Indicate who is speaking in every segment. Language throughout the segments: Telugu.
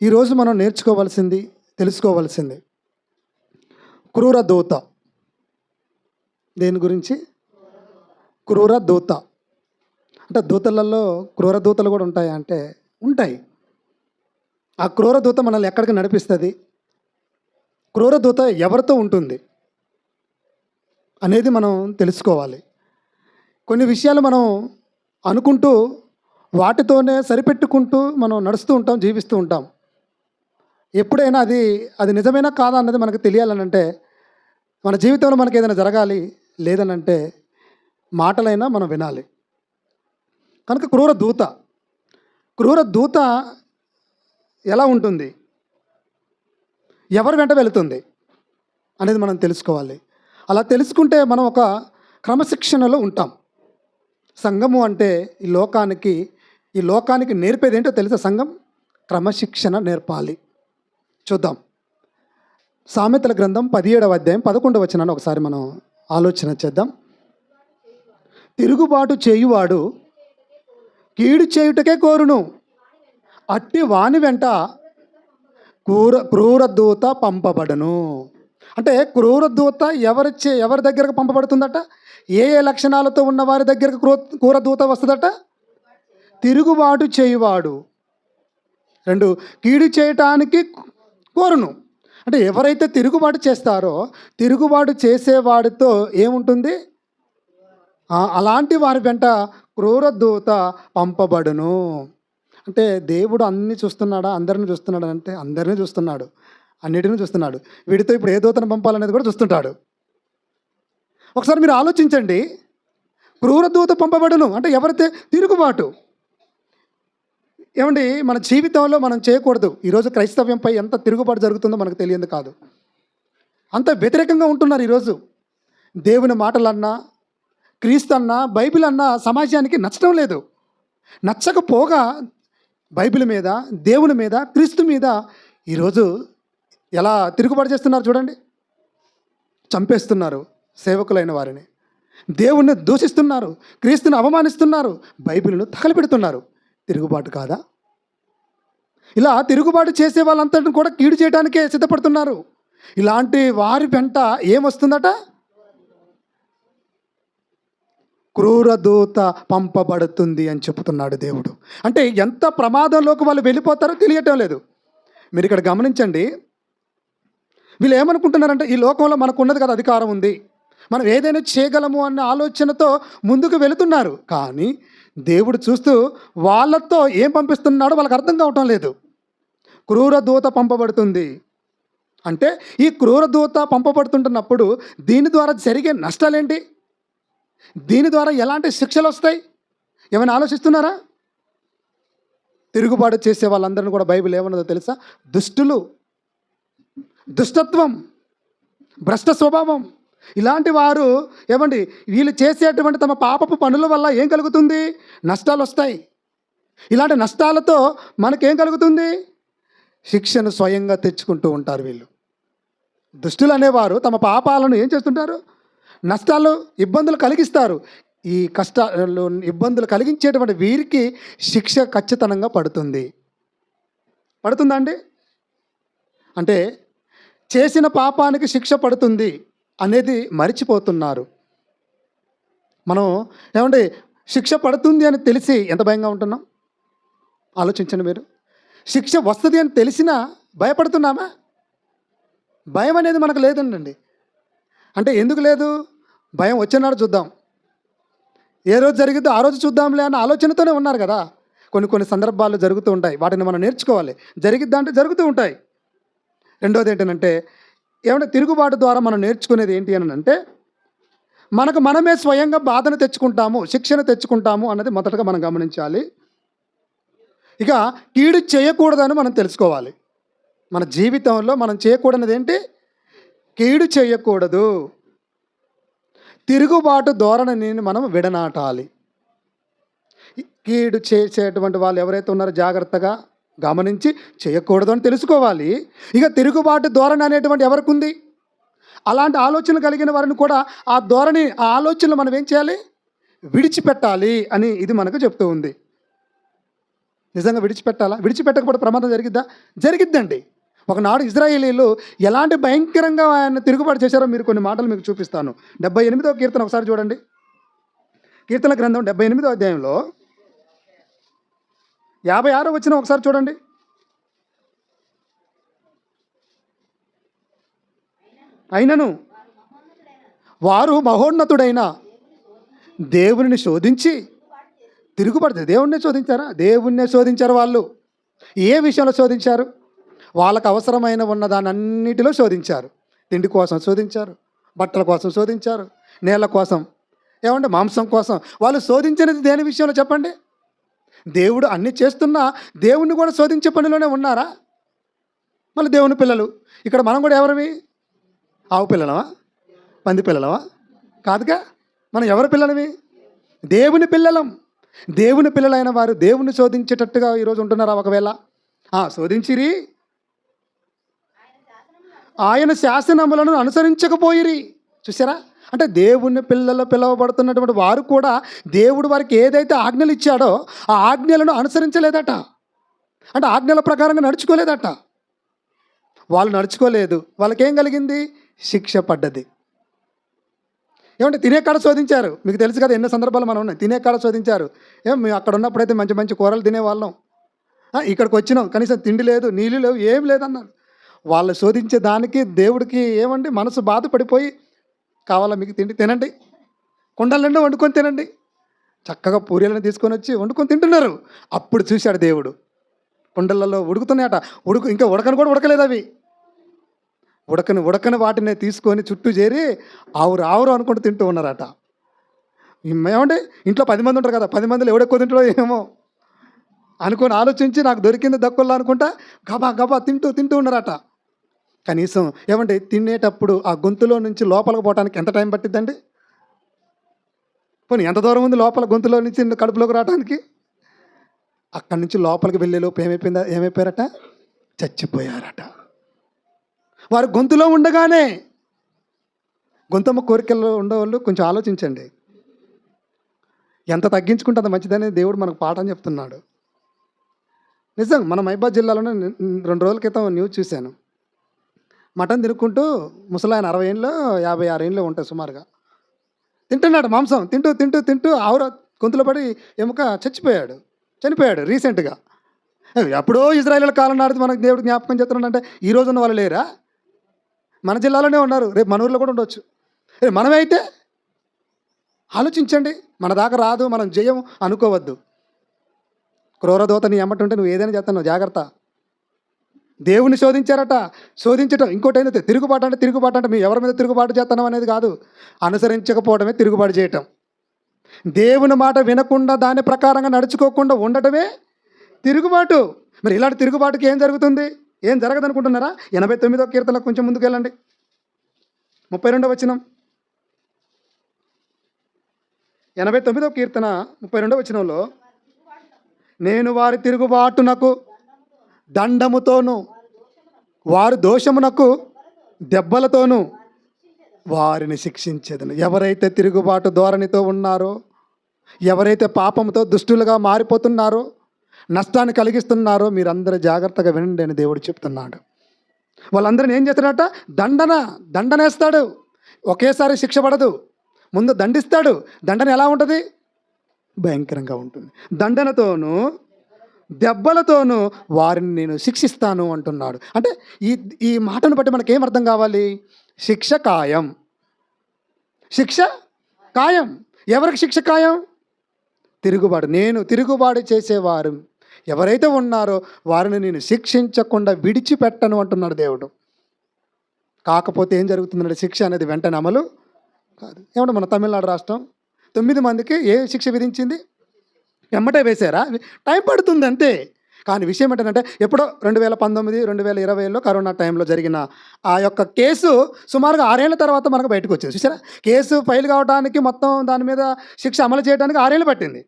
Speaker 1: ఈరోజు మనం నేర్చుకోవాల్సింది, తెలుసుకోవాల్సింది క్రూర దూత. దేని గురించి? క్రూర దూత. అంటే దూతలలో క్రూర దూతలు కూడా ఉంటాయా అంటే ఉంటాయి. ఆ క్రూర దూత మనల్ని ఎక్కడికి నడిపిస్తుంది, క్రూర దూత ఎవరితో ఉంటుంది అనేది మనం తెలుసుకోవాలి. కొన్ని విషయాలు మనం అనుకుంటూ వాటితోనే సరిపెట్టుకుంటూ మనం నడుస్తూ ఉంటాం, జీవిస్తూ ఉంటాం. ఎప్పుడైనా అది నిజమేనా కాదా అన్నది మనకు తెలియాలనంటే, మన జీవితంలో మనకి ఏదైనా జరగాలి, లేదనంటే మాటలైనా మనం వినాలి. కనుక క్రూర దూత ఎలా ఉంటుంది, ఎవరి వెంట వెళుతుంది అనేది మనం తెలుసుకోవాలి. అలా తెలుసుకుంటే మనం ఒక క్రమశిక్షణలో ఉంటాం. సంఘము అంటే ఈ లోకానికి నేర్పేది ఏంటో తెలుసా? సంఘం క్రమశిక్షణ నేర్పాలి. చూద్దాం. సామెతల గ్రంథం 17వ అధ్యాయం 11వ వచనాన్ని ఒకసారి మనం ఆలోచన చేద్దాం. తిరుగుబాటు చేయువాడు కీడు చేయుటకే కోరును, అట్టి వాని వెంట క్రూర దూత పంపబడను. అంటే క్రూర దూత ఎవరి దగ్గరకు పంపబడుతుందట? ఏ లక్షణాలతో ఉన్న వారి దగ్గరకు క్రూర దూత వస్తుందట? తిరుగుబాటు చేయువాడు. 2, కీడు చేయటానికి కోరును. అంటే ఎవరైతే తిరుగుబాటు చేస్తారో, తిరుగుబాటు చేసేవాడితో ఏముంటుంది? అలాంటి వారి వెంట క్రూర దూత పంపబడును. అంటే దేవుడు అన్ని చూస్తున్నాడా? అందరిని చూస్తున్నాడు అంటే అందరినీ చూస్తున్నాడు, అన్నిటిని చూస్తున్నాడు. వీడితో ఇప్పుడు ఏ దూతను పంపాలనేది కూడా చూస్తుంటాడు. ఒకసారి మీరు ఆలోచించండి. క్రూర దూత పంపబడును అంటే ఎవరైతే తిరుగుబాటు. ఏమండి, మన జీవితంలో మనం చేయకూడదు. ఈరోజు క్రైస్తవ్యంపై ఎంత తిరుగుబాటు జరుగుతుందో మనకు తెలియదు కాదు. అంత వ్యతిరేకంగా ఉంటున్నారు ఈరోజు. దేవుని మాటలన్నా, క్రీస్తు అన్నా, బైబిల్ అన్నా సమాజానికి నచ్చడం లేదు. నచ్చకపోగా బైబిల్ మీద, దేవుని మీద, క్రీస్తు మీద ఈరోజు ఎలా తిరుగుబాటు చేస్తున్నారు చూడండి. చంపేస్తున్నారు సేవకులైన వారిని, దేవుణ్ణి దూషిస్తున్నారు, క్రీస్తుని అవమానిస్తున్నారు, బైబిల్ను తగలపెడుతున్నారు. తిరుగుబాటు కాదా? ఇలా తిరుగుబాటు చేసే వాళ్ళంతటిని కూడా కీడు చేయడానికే సిద్ధపడుతున్నారు. ఇలాంటి వారి వెంట ఏమొస్తుందట? క్రూర దూత పంపబడుతుంది అని చెప్తున్నాడు దేవుడు. అంటే ఎంత ప్రమాదంలోకి వాళ్ళు వెళ్ళిపోతారో తెలియటం లేదు. మీరు ఇక్కడ గమనించండి. వీళ్ళు ఏమనుకుంటున్నారంటే, ఈ లోకంలో మనకు ఉన్నది కదా, అధికారం ఉంది, మనం ఏదైనా చేయగలము అన్న ఆలోచనతో ముందుకు వెళుతున్నారు. కానీ దేవుడు చూస్తూ వాళ్ళతో ఏం పంపిస్తున్నాడో వాళ్ళకి అర్థం కావటం లేదు. క్రూర దూత పంపబడుతుంది అంటే, ఈ క్రూర దూత పంపబడుతుంటున్నప్పుడు దీని ద్వారా జరిగే నష్టాలేంటి, దీని ద్వారా ఎలాంటి శిక్షలు వస్తాయి, ఏమైనా ఆలోచిస్తున్నారా? తిరుగుబాటు చేసే వాళ్ళందరినీ కూడా బైబిల్ ఏమన్నదో తెలుసా? దుష్టులు, దుష్టత్వం, భ్రష్ట స్వభావం. ఇలాంటి వారు ఏమండి, వీళ్ళు చేసేటువంటి తమ పాపపు పనుల వల్ల ఏం కలుగుతుంది? నష్టాలు వస్తాయి. ఇలాంటి నష్టాలతో మనకేం కలుగుతుంది? శిక్షను స్వయంగా తెచ్చుకుంటూ ఉంటారు వీళ్ళు. దుష్టులు అనేవారు తమ పాపాలను ఏం చేస్తుంటారు? నష్టాలు, ఇబ్బందులు కలిగిస్తారు. ఈ కష్టాలు, ఇబ్బందులు కలిగించేటువంటి వీరికి శిక్ష ఖచ్చితంగా పడుతుందా అండి? అంటే చేసిన పాపానికి శిక్ష పడుతుంది అనేది మరిచిపోతున్నారు. మనం ఏమండి, శిక్ష పడుతుంది అని తెలిసి ఎంత భయంగా ఉంటున్నాం ఆలోచించండి మీరు. శిక్ష వస్తుంది అని తెలిసినా భయపడుతున్నామా? భయం అనేది మనకు లేదండి. అంటే ఎందుకు లేదు? భయం వచ్చినాడు చూద్దాం, ఏ రోజు జరిగిద్దో ఆ రోజు చూద్దాంలే అన్న ఆలోచనతోనే ఉన్నారు కదా. కొన్ని సందర్భాలు జరుగుతూ ఉంటాయి, వాటిని మనం నేర్చుకోవాలి. జరిగిద్దా అంటే జరుగుతూ ఉంటాయి. రెండోది ఏంటంటే, ఏమంటే తిరుగుబాటు ద్వారా మనం నేర్చుకునేది ఏంటి అని అంటే, మనకు మనమే స్వయంగా బాధను తెచ్చుకుంటాము, శిక్షను తెచ్చుకుంటాము అన్నది మొదటగా మనం గమనించాలి. ఇక కీడు చేయకూడదని మనం తెలుసుకోవాలి. మన జీవితంలో మనం చేయకూడనిది ఏంటి? కీడు చేయకూడదు. తిరుగుబాటు ధోరణిని మనం విడనాటాలి. కీడు చేసేటువంటి వాళ్ళు ఎవరైతే ఉన్నారో జాగ్రత్తగా గమనించి చేయకూడదు అని తెలుసుకోవాలి. ఇక తిరుగుబాటు ధోరణి అనేటువంటి ఎవరికి ఉంది? అలాంటి ఆలోచనలు కలిగిన వారిని కూడా ఆ ఆలోచనలు మనం ఏం చేయాలి? విడిచిపెట్టాలి అని ఇది మనకు చెప్తూ ఉంది. నిజంగా విడిచిపెట్టాలా? విడిచిపెట్టకపోతే ప్రమాదం జరిగిద్దా? జరిగిద్దండి. ఒకనాడు ఇజ్రాయేలీలు ఎలాంటి భయంకరంగా ఆయన తిరుగుబాటు చేశారో మీరు కొన్ని మాటలు మీకు చూపిస్తాను. 78వ కీర్తన ఒకసారి చూడండి. కీర్తన గ్రంథం 78వ అధ్యాయంలో 56వ వచనం ఒకసారి చూడండి. అయినను వారు మహోన్నతుడైన దేవునిని శోధించి తిరుగుబడతారు. దేవుణ్ణి శోధించారా? దేవుణ్ణే శోధించారు వాళ్ళు. ఏ విషయంలో శోధించారు? వాళ్ళకు అవసరమైన ఉన్న దానన్నిటిలో శోధించారు. తిండి కోసం శోధించారు, బట్టల కోసం శోధించారు, నేల కోసం, ఏమంటే మాంసం కోసం. వాళ్ళు శోధించినది దేని విషయంలో చెప్పండి? దేవుడు అన్ని చేస్తున్నా దేవుణ్ణి కూడా శోధించే పనిలోనే ఉన్నారా? మళ్ళీ దేవుని పిల్లలు. ఇక్కడ మనం కూడా ఎవరివి? ఆవు పిల్లలమా? పంది పిల్లలమా? కాదుగా. మనం ఎవరి పిల్లలవి? దేవుని పిల్లలం. దేవుని పిల్లలైన వారు దేవుణ్ణి శోధించేటట్టుగా ఈరోజు ఉంటున్నారా? ఒకవేళ శోధించిరి, ఆయన శాసనములను అనుసరించకపోయిరి. చూసారా? అంటే దేవుని పిల్లలు పిలువబడుతున్నటువంటి వారు కూడా దేవుడు వారికి ఏదైతే ఆజ్ఞలు ఇచ్చాడో ఆ ఆజ్ఞలను అనుసరించలేదట. అంటే ఆజ్ఞల ప్రకారంగా నడుచుకోలేదట. వాళ్ళు నడుచుకోలేదు. వాళ్ళకేం కలిగింది? శిక్ష పడ్డది. ఏమంటే తినే కాడ శోధించారు. మీకు తెలుసు కదా, ఎన్నో సందర్భాలు మనం ఉన్నాయి. తినే కాడ శోధించారు. మేము అక్కడ ఉన్నప్పుడైతే మంచి మంచి కూరలు తినేవాళ్ళం. ఇక్కడికి వచ్చినాం, కనీసం తిండి లేదు, నీళ్ళు లేవు, ఏం లేదన్నారు. వాళ్ళు శోధించే దానికి దేవుడికి ఏమండి మనసు బాధపడిపోయి, కావాలా మీకు తిండి తినండి, కుండల నిండా వండుకొని తినండి, చక్కగా పూరీలను తీసుకొని వచ్చి వండుకొని తింటున్నారు. అప్పుడు చూశాడు దేవుడు, కుండలలో ఉడుకుతున్నాయట. ఇంకా ఉడకని కూడా ఉడకలేదు అవి. ఉడకని వాటిని తీసుకొని చుట్టూ చేరి ఆవురు అనుకుంటూ తింటూ ఉన్నారట. ఏమంటే ఇంట్లో 10 మంది ఉంటారు కదా, 10 మందిలో ఎవడెక్కువ తింటాడో ఏమో అనుకొని ఆలోచించి నాకు దొరికింది దక్కుల్లో అనుకుంటా గబా తింటూ ఉన్నారట. కనీసం ఏమంటే తినేటప్పుడు ఆ గొంతులో నుంచి లోపలికి పోవడానికి ఎంత టైం పట్టిద్దండి? పోనీ ఎంత దూరం ఉంది లోపల గొంతులో నుంచి కడుపులోకి రావడానికి? అక్కడి నుంచి లోపలికి వెళ్ళేలోపు ఏమైపోయారట? చచ్చిపోయారట. వారు గొంతులో ఉండగానే. గొంతమ్మ కోరికల్లో ఉండేవాళ్ళు కొంచెం ఆలోచించండి. ఎంత తగ్గించుకుంటే అంత మంచిదని దేవుడు మనకు పాఠం చెప్తున్నాడు. నిజం. మన మహబూబాబాద్ జిల్లాలోనే 2 రోజుల క్రితం న్యూస్ చూశాను. మటన్ తినుకుంటూ ముసలాయన 60 ఏళ్ళు 56 ఏళ్ళు ఉంటాయి సుమారుగా, తింటున్నాడు మాంసం. తింటూ ఆవుర గొంతులో పడి ఎముక చనిపోయాడు రీసెంట్గా. ఎప్పుడో ఇజ్రాయేల్ కాలం నాడు మనకు దేవుడు జ్ఞాపకం చేస్తున్నాడంటే ఈ రోజు ఉన్న వాళ్ళు లేరా? మన జిల్లాలోనే ఉన్నారు, రేపు మన ఊర్లో కూడా ఉండొచ్చు. మనమే అయితే ఆలోచించండి. మన దాకా రాదు, మనం జయం అనుకోవద్దు. క్రూరదోత నీ ఎమ్మటుంటే నువ్వు ఏదైనా చేస్తున్నావు, జాగ్రత్త. దేవుని శోధించారట. శోధించటం. ఇంకోటి ఏంటంటే తిరుగుబాటు అంటే మేము ఎవరి మీద తిరుగుబాటు చేస్తున్నాం అనేది కాదు, అనుసరించకపోవడమే తిరుగుబాటు చేయటం. దేవుని మాట వినకుండా దాని ప్రకారంగా నడుచుకోకుండా ఉండటమే తిరుగుబాటు. మరి ఇలాంటి తిరుగుబాటుకి ఏం జరుగుతుంది? ఏం జరగదనుకుంటున్నారా? 89వ కీర్తన కొంచెం ముందుకు వెళ్ళండి. 32వ వచనం. 89వ కీర్తన 32వ వచనంలో, నేను వారి తిరుగుబాటునకు దండముతోను వారి దోషమునకు దెబ్బలతోనూ వారిని శిక్షించేదను. ఎవరైతే తిరుగుబాటు ధోరణితో ఉన్నారో, ఎవరైతే పాపంతో దుష్టులుగా మారిపోతున్నారో, నష్టాన్ని కలిగిస్తున్నారో, మీరందరూ జాగ్రత్తగా వినండి అని దేవుడు చెప్తున్నాడు. వాళ్ళందరిని ఏం చేస్తాడట? దండనేస్తాడు. ఒకేసారి శిక్ష పడదు, ముందు దండిస్తాడు. దండన ఎలా ఉంటుంది? భయంకరంగా ఉంటుంది. దండనతోనూ దెబ్బలతోనూ వారిని నేను శిక్షిస్తాను అంటున్నాడు. అంటే ఈ మాటను బట్టి మనకేం అర్థం కావాలి? శిక్ష ఖాయం. ఎవరికి శిక్ష ఖాయం? నేను తిరుగుబాటు చేసేవారు ఎవరైతే ఉన్నారో వారిని నేను శిక్షించకుండా విడిచిపెట్టను అంటున్నాడు దేవుడు. కాకపోతే ఏం జరుగుతుందంటే శిక్ష అనేది వెంటనే అమలు కాదు. ఏమంటే మన తమిళనాడు రాష్ట్రం 9 మందికి ఏ శిక్ష విధించింది? ఎమ్మటే వేశారా? టైం పడుతుంది అంతే. కానీ విషయం ఏంటంటే ఎప్పుడో 2019, 2020లో కరోనా టైంలో జరిగిన ఆ యొక్క కేసు సుమారుగా 6 ఏళ్ల తర్వాత మనకు బయటకు వచ్చింది. చూసారా? కేసు ఫైల్ కావడానికి మొత్తం దాని మీద శిక్ష అమలు చేయడానికి 6 ఏళ్ళు పట్టింది.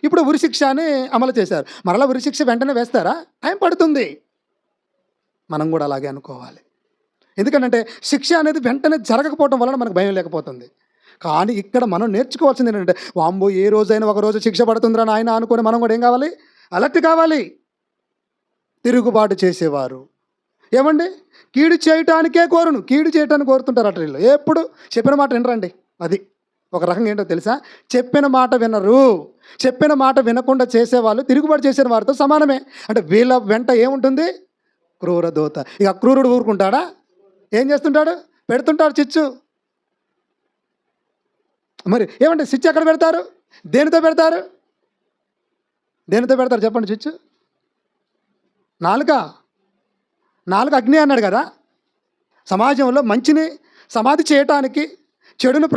Speaker 1: ఇప్పుడు ఉరి శిక్ష అని అమలు చేశారు. మరలా ఉరి శిక్ష వెంటనే వేస్తారా? టైం పడుతుంది. మనం కూడా అలాగే అనుకోవాలి. ఎందుకంటే శిక్ష అనేది వెంటనే జరగకపోవడం వలన మనకు భయం లేకపోతుంది. కానీ ఇక్కడ మనం నేర్చుకోవాల్సింది ఏంటంటే, వామ్మో ఏ రోజైనా ఒక రోజు శిక్ష పడుతుందిరా నాయన అనుకొని మనం కూడా ఏం కావాలి? అలర్ట్ కావాలి. తిరుగుబాటు చేసేవారు. ఏమండి, కీడు చేయటానికే కీడు చేయటానికి కోరుతుంటారు అట వీళ్ళు. ఎప్పుడు చెప్పిన మాట వినరండి. అది ఒక రకంగా ఏంటో తెలుసా, చెప్పిన మాట వినరు. చెప్పిన మాట వినకుండా చేసేవాళ్ళు తిరుగుబాటు చేసిన వారితో సమానమే. అంటే వీళ్ళ వెంట ఏముంటుంది? క్రూర దూత. ఇక క్రూరుడు ఊరుకుంటాడా? ఏం చేస్తుంటాడు? పెడుతుంటాడు చిచ్చు. మరి ఏమంటే చిచ్చు ఎక్కడ పెడతారు? దేనితో పెడతారు? దేనితో పెడతారు చెప్పండి చిచ్చు? నాలుక అగ్ని అన్నాడు కదా. సమాజంలో మంచిని సమాధి చేయటానికి, చెడును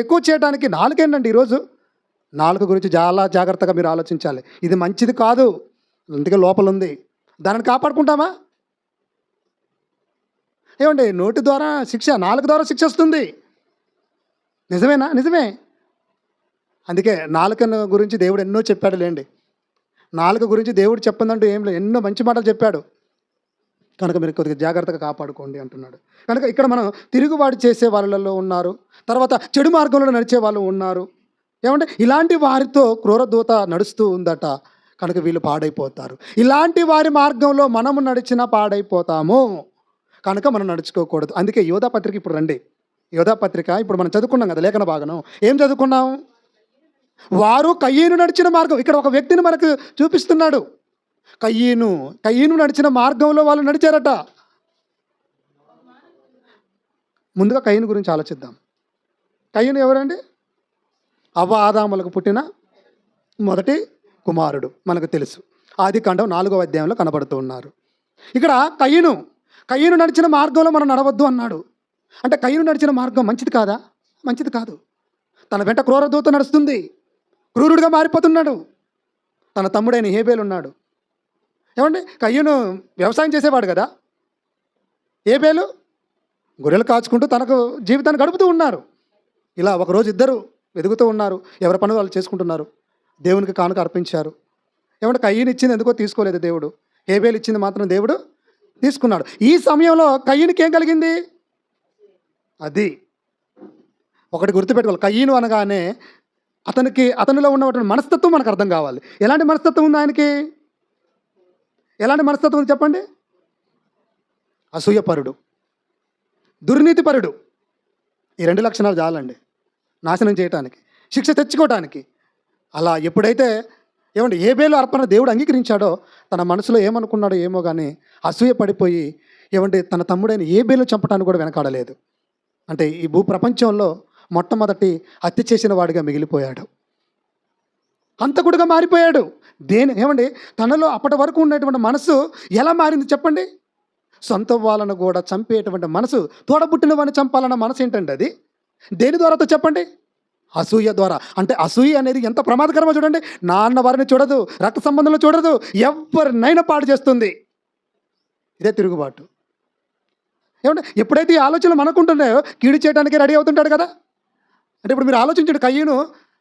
Speaker 1: ఎక్కువ చేయడానికి నాలుకేంటండి ఈరోజు. నాలుక గురించి చాలా జాగ్రత్తగా మీరు ఆలోచించాలి. ఇది మంచిది కాదు, అందుకే లోపల ఉంది. దానిని కాపాడుకుంటామా? ఏమండి, నోటి ద్వారా శిక్ష, నాలుక ద్వారా శిక్ష వస్తుంది. నిజమేనా? నిజమే. అందుకే నాలుకను గురించి దేవుడు ఎన్నో చెప్పాడు లేండి. నాలుక గురించి దేవుడు చెప్పందంటూ ఏం లేదు, ఎన్నో మంచి మాటలు చెప్పాడు. కనుక మీరు కొద్దిగా జాగ్రత్తగా కాపాడుకోండి అంటున్నాడు. కనుక ఇక్కడ మనం తిరుగుబాటు చేసే వాళ్ళలో ఉన్నారు, తర్వాత చెడు మార్గంలో నడిచే వాళ్ళు ఉన్నారు. ఏమంటే ఇలాంటి వారితో క్రూరదూత నడుస్తూ ఉందట. కనుక వీళ్ళు పాడైపోతారు. ఇలాంటి వారి మార్గంలో మనము నడిచినా పాడైపోతాము. కనుక మనం నడుచుకోకూడదు. అందుకే యోధా పత్రిక ఇప్పుడు రండి. యోధా పత్రిక ఇప్పుడు మనం చదువుకున్నాం కదా, లేఖన భాగం. ఏం చదువుకున్నాం? వారు కయ్యను నడిచిన మార్గం. ఇక్కడ ఒక వ్యక్తిని మనకు చూపిస్తున్నాడు. కయ్యను నడిచిన మార్గంలో వాళ్ళు నడిచారట. ముందుగా కయ్యను గురించి ఆలోచిద్దాం. కయ్యను ఎవరండి? అవ్వ ఆదాములకు పుట్టిన మొదటి కుమారుడు, మనకు తెలుసు. ఆదికాండం 4వ అధ్యాయంలో కనబడుతూ ఉన్నారు. ఇక్కడ కయ్యను నడిచిన మార్గంలో మనం నడవద్దు అన్నాడు. అంటే కయ్యను నడిచిన మార్గం మంచిది కాదా? మంచిది కాదు. తన వెంట క్రూరదూత నడుస్తుంది, క్రూరుడిగా మారిపోతున్నాడు. తన తమ్ముడైన హేబేలు ఉన్నాడు. ఏమండి, కయ్యను వ్యవసాయం చేసేవాడు కదా, హేబేలు గొర్రెలు కాచుకుంటూ తనకు జీవితాన్ని గడుపుతూ ఉన్నారు. ఇలా ఒకరోజు ఇద్దరు వెతుకుతూ ఉన్నారు, ఎవరి పనులు వాళ్ళు చేసుకుంటున్నారు. దేవునికి కానుక అర్పించారు. ఏమంటే కయ్యను ఇచ్చింది ఎందుకో తీసుకోలేదు దేవుడు, హేబేలు ఇచ్చింది మాత్రం దేవుడు తీసుకున్నాడు. ఈ సమయంలో కయ్యనుకి ఏం కలిగింది? అది ఒకటి గుర్తుపెట్టుకోవాలి. కయ్యను అనగానే అతనిలో ఉన్నటువంటి మనస్తత్వం మనకు అర్థం కావాలి. ఎలాంటి మనస్తత్వం ఉంది ఆయనకి? ఎలాంటి మనస్తత్వం ఉంది చెప్పండి? అసూయపరుడు, దుర్నీతిపరుడు. ఈ 2 లక్షణాలు చాలండి నాశనం చేయటానికి, శిక్ష తెచ్చుకోవటానికి. అలా ఎప్పుడైతే హేబేలు అర్పణ దేవుడు అంగీకరించాడో, తన మనసులో ఏమనుకున్నాడో ఏమో కానీ అసూయ పడిపోయి తన తమ్ముడైన హేబేలు చంపడానికి కూడా వెనకాడలేదు. అంటే ఈ భూప్రపంచంలో మొట్టమొదటి హత్య చేసిన వాడిగా మిగిలిపోయాడు, హంతకుడిగా మారిపోయాడు. తనలో అప్పటి వరకు ఉన్నటువంటి మనసు ఎలా మారింది చెప్పండి? సొంత వాళ్ళను కూడా చంపేటువంటి మనసు, తోడబుట్టిన వాడిని చంపాలన్న మనసు ఏంటండి అది? దేని ద్వారాతో చెప్పండి? అసూయ ద్వారా. అంటే అసూయ అనేది ఎంత ప్రమాదకరమో చూడండి. నాన్న వారిని చూడదు, రక్త సంబంధంలో చూడదు, ఎవరినైనా పాడు చేస్తుంది. ఇదే తిరుగుబాటు. ఎప్పుడైతే ఈ ఆలోచనలు మనకుంటున్నాయో కీడు చేయడానికి రెడీ అవుతుంటాడు కదా. అంటే ఇప్పుడు మీరు ఆలోచించండి, కయ్యను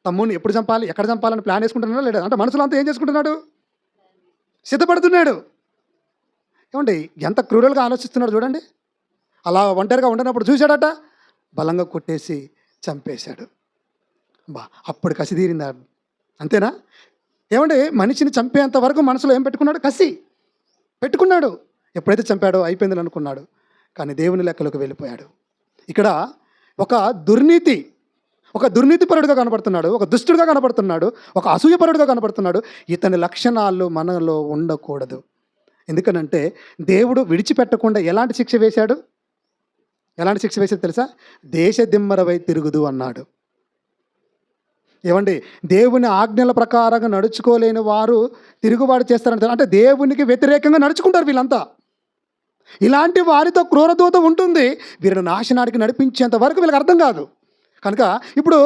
Speaker 1: తమ్ముడిని ఎప్పుడు చంపాలి, ఎక్కడ చంపాలని ప్లాన్ వేసుకుంటున్నాడా లేదా? అంటే మనసులో అంతా ఏం చేసుకుంటున్నాడు? సిద్ధపడుతున్నాడు. ఎంత క్రూరల్గా ఆలోచిస్తున్నాడు చూడండి. అలా ఒంటరిగా ఉండనప్పుడు చూశాడట, బలంగా కొట్టేసి చంపేశాడు. అప్పుడు కసి తీరిందా? అంతేనా? మనిషిని చంపేంత వరకు మనసులో ఏం పెట్టుకున్నాడు? కసి పెట్టుకున్నాడు. ఎప్పుడైతే చంపాడో అయిపోయిందని అనుకున్నాడు, కానీ దేవుని లెక్కలోకి వెళ్ళిపోయాడు. ఇక్కడ ఒక దుర్నీతిపరుడుగా కనపడుతున్నాడు, ఒక దుష్టుడుగా కనపడుతున్నాడు, ఒక అసూయపరుడుగా కనపడుతున్నాడు. ఇతని లక్షణాలు మనలో ఉండకూడదు. ఎందుకనంటే దేవుడు విడిచిపెట్టకుండా ఎలాంటి శిక్ష వేశాడు? ఎలాంటి శిక్ష వేసాడు తెలుసా? దేశదిమ్మరవై తిరుగుదు అన్నాడు. దేవుని ఆజ్ఞల ప్రకారంగా నడుచుకోలేని వారు తిరుగుబాటు చేస్తారంటారు. అంటే దేవునికి వ్యతిరేకంగా నడుచుకుంటారు వీళ్ళంతా. ఇలాంటి వారితో క్రూరదూత ఉంటుంది. వీరిని నాశనానికి నడిపించేంత వరకు వీళ్ళకి అర్థం కాదు. కనుక ఇప్పుడు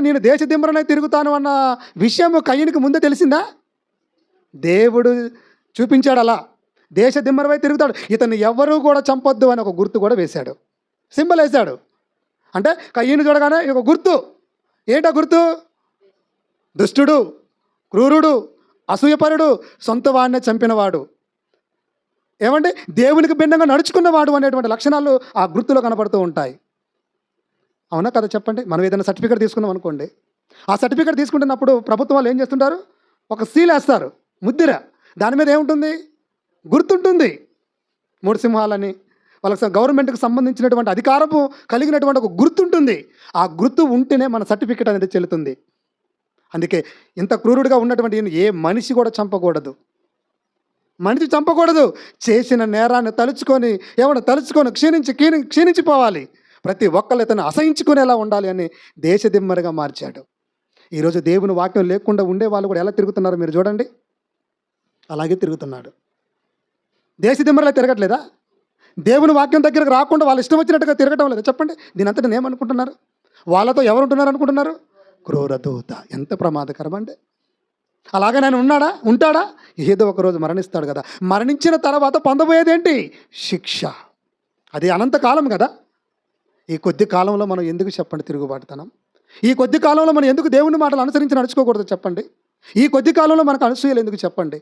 Speaker 1: నేను దేశదిమ్మరనై తిరుగుతాను అన్న విషయం కయ్యనికి ముందే తెలిసిందా? దేవుడు చూపించాడు, అలా దేశదిమ్మరవై తిరుగుతాడు, ఇతన్ని ఎవరు కూడా చంపొద్దు అని ఒక గుర్తు కూడా వేశాడు, సింబల్ వేశాడు. అంటే కయ్యను చూడగానే ఒక గుర్తు. ఏంటా గుర్తు? దుష్టుడు, క్రూరుడు, అసూయపరుడు, సొంత వాడిని చంపినవాడు, దేవునికి భిన్నంగా నడుచుకున్నవాడు అనేటువంటి లక్షణాలు ఆ గుర్తులో కనపడుతూ ఉంటాయి. అవునా కదా చెప్పండి? మనం ఏదైనా సర్టిఫికేట్ తీసుకున్నాం అనుకోండి, ఆ సర్టిఫికేట్ తీసుకుంటున్నప్పుడు ప్రభుత్వం వాళ్ళు ఏం చేస్తుంటారు? ఒక సీల్ వేస్తారు, ముద్దిర. దాని మీద ఏముంటుంది? గుర్తుంటుంది. 3 సింహాలని వాళ్ళకి గవర్నమెంట్‌కి సంబంధించినటువంటి అధికారము కలిగినటువంటి ఒక గుర్తుంటుంది. ఆ గుర్తు ఉంటేనే మన సర్టిఫికేట్ అనేది చెల్లుతుంది. అందుకే ఇంత క్రూరుడిగా ఉన్నటువంటి ఈయన ఏ మనిషి కూడా చంపకూడదు. మనిషి చంపకూడదు. చేసిన నేరాన్ని తలుచుకొని తలుచుకొని క్షీణించిపోవాలి. ప్రతి ఒక్కళ్ళు ఇతను అసహించుకునేలా ఉండాలి అని దేశదిమ్మరిగా మార్చాడు. ఈరోజు దేవుని వాక్యం లేకుండా ఉండే వాళ్ళు కూడా ఎలా తిరుగుతున్నారో మీరు చూడండి. అలాగే తిరుగుతున్నాడు. దేశదిమ్మరిలా తిరగట్లేదా? దేవుని వాక్యం దగ్గరకు రాకుండా వాళ్ళు ఇష్టం వచ్చినట్టుగా తిరగటం లేదా? చెప్పండి. దీని అంతటా ఏమనుకుంటున్నారు? వాళ్ళతో ఎవరు ఉంటున్నారు అనుకుంటున్నారు? క్రూరదూత. ఎంత ప్రమాదకరం అండి. అలాగే నేను ఉంటాడా? ఏదో ఒక రోజు మరణిస్తాడు కదా. మరణించిన తర్వాత పొందబోయేదేంటి? శిక్ష. అది అనంతకాలం కదా. ఈ కొద్ది కాలంలో మనం ఎందుకు చెప్పండి తిరుగుబాటుతనం? ఈ కొద్ది కాలంలో మనం ఎందుకు దేవుని మాటలు అనుసరించి నడుచుకోకూడదు చెప్పండి? ఈ కొద్ది కాలంలో మనకు అనసూయలు ఎందుకు చెప్పండి?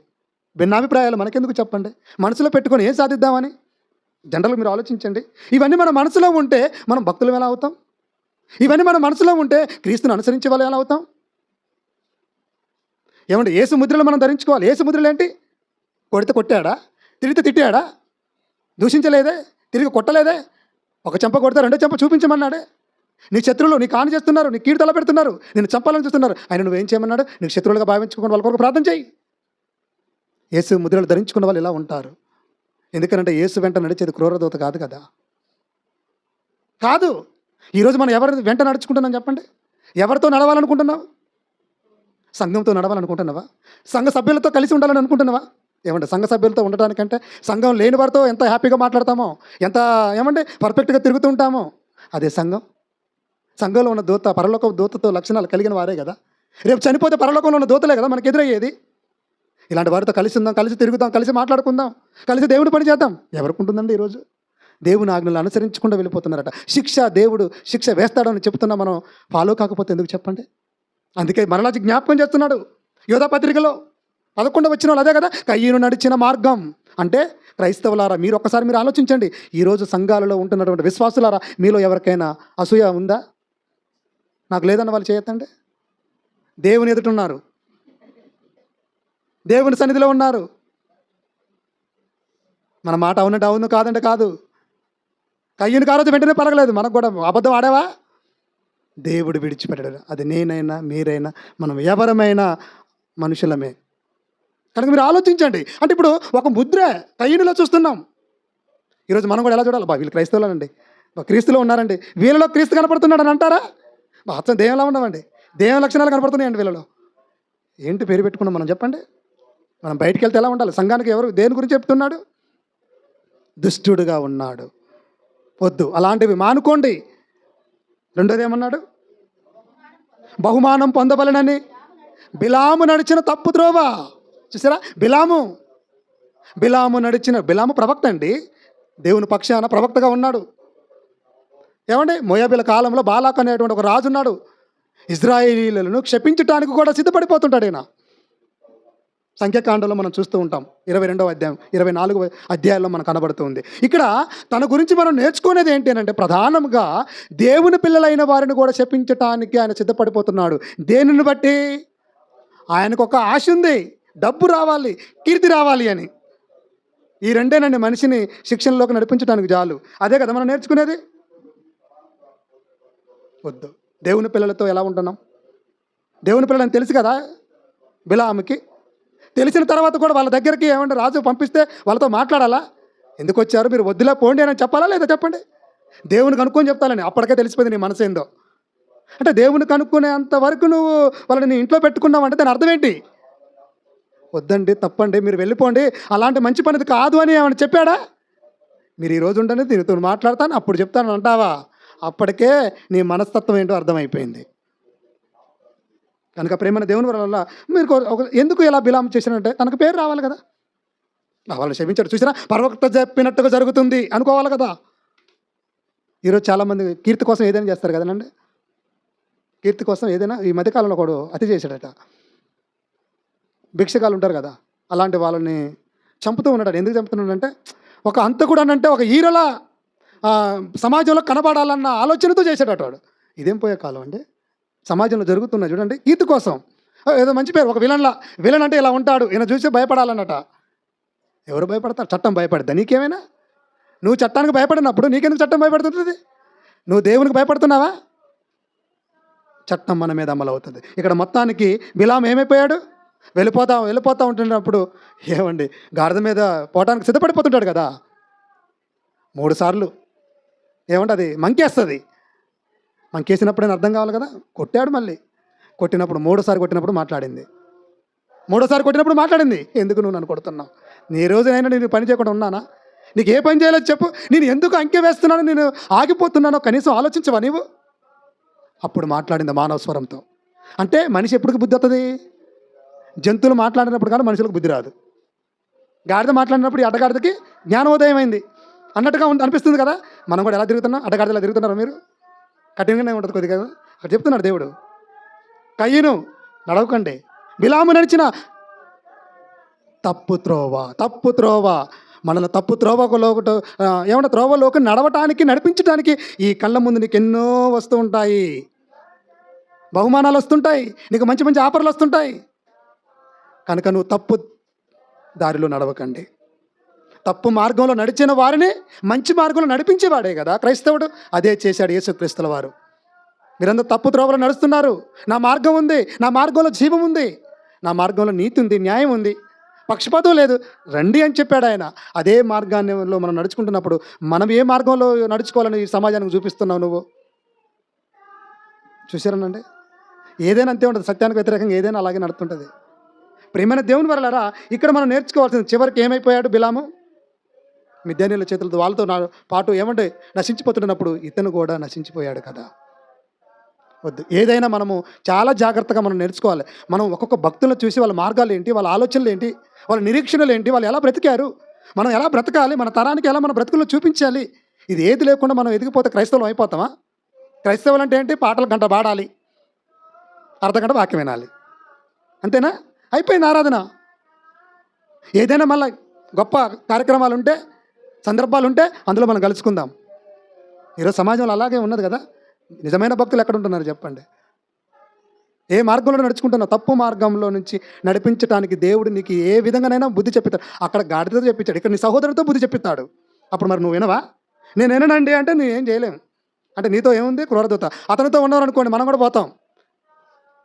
Speaker 1: భిన్నాభిప్రాయాలు మనకెందుకు చెప్పండి? మనసులో పెట్టుకొని ఏం సాధిద్దామని? జనరల్గా మీరు ఆలోచించండి. ఇవన్నీ మన మనసులో ఉంటే మనం భక్తులు ఎలా అవుతాం? ఇవన్నీ మన మనసులో ఉంటే క్రీస్తుని అనుసరించే వాళ్ళు ఎలా అవుతాం? యేసు ముద్రలు మనం ధరించుకోవాలి. యేసు ముద్రలు ఏంటి? కొడితే కొట్టాడా? తిరిగితే తిట్టాడా? దూషించలేదే, తిరిగి కొట్టలేదే. ఒక చెంప కొడితే రెండో చెంప చూపించమన్నాడే. నీ శత్రువులు నీ కాని చేస్తున్నారు, నీ కీడు తలపెడుతున్నారు, నేను చంపాలని చూస్తున్నారు. ఆయన నువ్వేం చేయమన్నాడు? నీకు శత్రువులుగా భావించుకుని వాళ్ళ కొరకు ప్రార్థన చేయి. యేసు ముద్రలు ధరించుకున్న వాళ్ళు ఇలా ఉంటారు. ఎందుకంటే యేసు వెంట నడిచేది క్రూరదూత కాదు కదా. కాదు. ఈరోజు మనం ఎవరి వెంట నడుచుకుంటున్నాం చెప్పండి? ఎవరితో నడవాలనుకుంటున్నావు? సంఘంతో నడవాలనుకుంటున్నావా? సంఘ సభ్యులతో కలిసి ఉండాలని అనుకుంటున్నావా? సంఘ సభ్యులతో ఉండటానికంటే సంఘం లేని వారితో ఎంత హ్యాపీగా మాట్లాడతామో, ఎంత పర్ఫెక్ట్గా తిరుగుతూ ఉంటామో. అదే సంఘంలో ఉన్న దూత పరలోక దూతతో లక్షణాలు కలిగిన వారే కదా. రేపు చనిపోతే పరలోకంలో ఉన్న దూతలే కదా మనకు ఎదురయ్యేది. ఇలాంటి వారితో కలిసి ఉందాం, కలిసి తిరుగుదాం, కలిసి మాట్లాడుకుందాం, కలిసి దేవుని పని చేద్దాం. ఎవరికి ఉంటుందండి? ఈరోజు దేవుని ఆజ్ఞలు అనుసరించకుండా వెళ్ళిపోతున్నారట. దేవుడు శిక్ష వేస్తాడని చెప్తున్నా మనం ఫాలో కాకపోతే ఎందుకు చెప్పండి? అందుకే మరలా జ్ఞాపకం చేస్తున్నాడు యోధా పత్రికలో 11వ వచనంలో అదే కదా. కయ్యను నడిచిన మార్గం అంటే క్రైస్తవులారా, మీరు ఒక్కసారి మీరు ఆలోచించండి. ఈరోజు సంఘాలలో ఉంటున్నటువంటి విశ్వాసులారా, మీలో ఎవరికైనా అసూయ ఉందా? నాకు లేదన్న వాళ్ళు చేయొద్దండి. దేవుని ఎదుటున్నారు, దేవుని సన్నిధిలో ఉన్నారు. మన మాట అవునంటే అవును, కాదంటే కాదు. కయ్యను ఆ రోజు వెంటనే పలకలేదు. మనకు కూడా అబద్ధం ఆడావా? దేవుడు విడిచిపెట్టాడు. అది నేనైనా మీరైనా మనం ఎవరమైనా మనుషులమే. కనుక మీరు ఆలోచించండి. అంటే ఇప్పుడు ఒక ముద్ర కయ్యనులో చూస్తున్నాం. ఈరోజు మనం కూడా ఎలా చూడాలి? వీళ్ళు క్రైస్తవులండి, క్రీస్తులో ఉన్నారండి, వీళ్ళలో క్రీస్తు కనపడుతున్నాడు అని అంటారా? అచ్చం దేవులా ఉన్నామండి, దేవుని లక్షణాలు కనపడుతున్నాయండి వీళ్ళలో. ఏంటి పేరు పెట్టుకున్నాం మనం చెప్పండి? మనం బయటికి వెళ్తే ఎలా ఉండాలి? సంఘానికి దేని గురించి చెప్తున్నాడు? దుష్టుడుగా ఉన్నాడు. వద్దు, అలాంటివి మానుకోండి. రెండోది ఏమన్నాడు? బహుమానం పొందవలెనని బిలాము నడిచిన తప్పు త్రోవ. చూసారా? బిలాము ప్రవక్త అండి. దేవుని పక్షాన ప్రవక్తగా ఉన్నాడు. మోయాబీల కాలంలో బాలాక్ అనేటువంటి ఒక రాజు ఉన్నాడు. ఇజ్రాయేలీలను క్షపించటానికి కూడా సిద్ధపడిపోతుంటాడు ఈయన. సంఖ్యాకాండంలో మనం చూస్తూ ఉంటాం. 22వ అధ్యాయం 24వ అధ్యాయంలో మనకు కనబడుతుంది. ఇక్కడ తన గురించి మనం నేర్చుకునేది ఏంటి అంటే, ప్రధానంగా దేవుని పిల్లలైన వారిని కూడా శపించటానికి ఆయన సిద్ధపడిపోతున్నాడు. దేనిని బట్టి? ఆయనకు ఒక ఆశ ఉంది, డబ్బు రావాలి, కీర్తి రావాలి అని. ఈ రెండేనండి మనిషిని శిక్షణలోకి నడిపించడానికి చాలు. అదే కదా మనం నేర్చుకునేది. వద్దు. దేవుని పిల్లలతో ఎలా ఉంటున్నాం? దేవుని పిల్లలని తెలుసు కదా బిలాముకి. తెలిసిన తర్వాత కూడా వాళ్ళ దగ్గరికి రాజు పంపిస్తే వాళ్ళతో మాట్లాడాలా? ఎందుకు వచ్చారు మీరు, వద్దులే పోండి అని చెప్పాలా లేదా? చెప్పండి. దేవుని కనుక్కొని చెప్తాలని అప్పటికే తెలిసిపోయింది నీ మనసు ఏందో. అంటే దేవుని కనుక్కునేంత వరకు నువ్వు వాళ్ళని నీ ఇంట్లో పెట్టుకున్నావు అంటే దాని అర్థం ఏంటి? వద్దండి, తప్పండి, మీరు వెళ్ళిపోండి, అలాంటి మంచి పనిది కాదు అని ఏమైనా చెప్పాడా? మీరు ఈరోజు ఉండండి, దీనితో మాట్లాడతాను, అప్పుడు చెప్తాను అంటావా? అప్పటికే నీ మనస్తత్వం ఏంటో అర్థమైపోయింది. కనుక ప్రేమ దేవుని వల్ల మీరు ఎందుకు ఇలా బిలాము చేసినంటే తనకు పేరు రావాలి కదా. వాళ్ళు క్షమించాడు. చూసినా పర్వక్త చెప్పినట్టుగా జరుగుతుంది అనుకోవాలి కదా. ఈరోజు చాలామంది కీర్తి కోసం ఏదైనా చేస్తారు కదనండి. కీర్తి కోసం ఏదైనా. ఈ మధ్యకాలంలో కూడా అతి చేశాడట. భిక్షకాలు ఉంటారు కదా, అలాంటి వాళ్ళని చంపుతూ ఉన్నాడు. ఎందుకు చంపుతున్నాడంటే, ఒక హంతకుడు అంటే ఒక హీరోలా సమాజంలో కనబడాలన్న ఆలోచనతో చేశాడట వాడు. ఇదేం పోయే కాలం అండి. సమాజంలో జరుగుతున్నా చూడండి, కీర్తి కోసం ఏదో మంచి పేరు. ఒక విలన్ అంటే ఇలా ఉంటాడు, ఈయన చూసి భయపడాలన్నట. ఎవరు భయపడతారు? చట్టం భయపడద్దా నీకేమైనా? నువ్వు చట్టానికి భయపడినప్పుడు నీకెందుకు చట్టం భయపడుతుంటుంది? నువ్వు దేవునికి భయపడుతున్నావా? చట్టం మన మీద అమలు అవుతుంది. ఇక్కడ మొత్తానికి బిలాము ఏమైపోయాడు? వెళ్ళిపోతా ఉంటున్నప్పుడు ఏమండి, గాడిద మీద పోవటానికి సిద్ధపడిపోతుంటాడు కదా, 3 సార్లు ఏమంటే అది మంకేస్తుంది. మంకేసినప్పుడు అర్థం కావాలి కదా, కొట్టాడు. మళ్ళీ కొట్టినప్పుడు 3సారి కొట్టినప్పుడు మాట్లాడింది. 3సారి కొట్టినప్పుడు మాట్లాడింది, ఎందుకు నువ్వు నన్ను కొడుతున్నావు? నీ రోజునైనా నేను పని చేయకుండా ఉన్నానా? నీకు ఏ పని చేయాలో చెప్పు. నేను ఎందుకు అంకె వేస్తున్నానో, నేను ఆగిపోతున్నానో కనీసం ఆలోచించవా నీవు? అప్పుడు మాట్లాడింది మానవ స్వరంతో. అంటే మనిషి ఎప్పటికి బుద్ధి వస్తుంది? జంతువులు మాట్లాడినప్పుడు కానీ మనుషులకు బుద్ధి రాదు. గాడిద మాట్లాడినప్పుడు ఈ అడ్డగాడిదకి జ్ఞానోదయం అయింది అన్నట్టుగా అనిపిస్తుంది కదా. మనం కూడా ఎలా తిరుగుతున్నాం? అడ్డగాడిదలా తిరుగుతున్నారా మీరు? కఠినంగానే ఉంటుంది కొద్దిగా. అక్కడ చెప్తున్నాడు దేవుడు, కయ్యను నడవకండి, బిలాము నడిచిన తప్పు త్రోవ మనల్ని తప్పు త్రోవలోకి ఏమన్నా త్రోవలోకి నడిపించడానికి ఈ కళ్ళ ముందు నీకు ఎన్నో వస్తూ ఉంటాయి, బహుమానాలు వస్తుంటాయి, నీకు మంచి మంచి ఆఫర్లు వస్తుంటాయి. కనుక నువ్వు తప్పు దారిలో నడవకండి. తప్పు మార్గంలో నడిచిన వారిని మంచి మార్గంలో నడిపించేవాడే కదా క్రైస్తవుడు. అదే చేశాడు యేసుక్రీస్తుల వారు. మీరందరూ తప్పు త్రోవలో నడుస్తున్నారు, నా మార్గం ఉంది, నా మార్గంలో జీవం ఉంది, నా మార్గంలో నీతి ఉంది, న్యాయం ఉంది, పక్షపాతం లేదు, రండి అని చెప్పాడు ఆయన. అదే మార్గాన్నిలో మనం నడుచుకుంటున్నప్పుడు మనం ఏ మార్గంలో నడుచుకోవాలని ఈ సమాజానికి చూపిస్తున్నావు నువ్వు? చూసారనండి, ఏదైనా అంతే ఉంటుంది. సత్యానికి వ్యతిరేకంగా ఏదైనా అలాగే నడుతుంటుంది. ప్రియమైన దేవుని వరలారా, ఇక్కడ మనం నేర్చుకోవాల్సింది, చివరికి ఏమైపోయాడు బిలాము? మిద్యానీయుల చేతులతో వాళ్ళతో పాటు ఏమంటే నశించిపోతున్నప్పుడు ఇతను కూడా నశించిపోయాడు కదా. వద్దు, ఏదైనా మనము చాలా జాగ్రత్తగా మనం నేర్చుకోవాలి. మనం ఒక్కొక్క భక్తులను చూసి వాళ్ళ మార్గాలు ఏంటి, వాళ్ళ ఆలోచనలు ఏంటి, వాళ్ళ నిరీక్షణలు ఏంటి, వాళ్ళు ఎలా బ్రతికారు, మనం ఎలా బ్రతకాలి, మన తరానికి ఎలా మన బ్రతుకుల్లో చూపించాలి. ఇది ఏది లేకుండా మనం ఎదిగిపోతే క్రైస్తవులు అయిపోతామా? క్రైస్తవులు అంటే ఏంటి? పాటలు గంట పాడాలి, అర్ధగంట వాక్యం వినాలి, అంతేనా? అయిపోయింది ఆరాధన. ఏదైనా మళ్ళీ గొప్ప కార్యక్రమాలు ఉంటే, సందర్భాలు ఉంటే అందులో మనం కలుసుకుందాం. ఈరోజు సమాజంలో అలాగే ఉన్నది కదా. నిజమైన భక్తులు ఎక్కడ ఉంటున్నారు చెప్పండి? ఏ మార్గంలో నడుచుకుంటున్నావు? తప్పు మార్గంలో నుంచి నడిపించడానికి దేవుడు నీకు ఏ విధంగానైనా బుద్ధి చెప్పిస్తాడు. అక్కడ గాడితో చెప్పించాడు, ఇక్కడ నీ సహోదరుడితో బుద్ధి చెప్పిస్తాడు. అప్పుడు మరి నువ్వు వినవా? నేను విననండి అంటే నువ్వేం చేయలేము. అంటే నీతో ఏముంది? క్రూరదూత. అతనితో ఉన్నారనుకోండి, మనం కూడా పోతాం.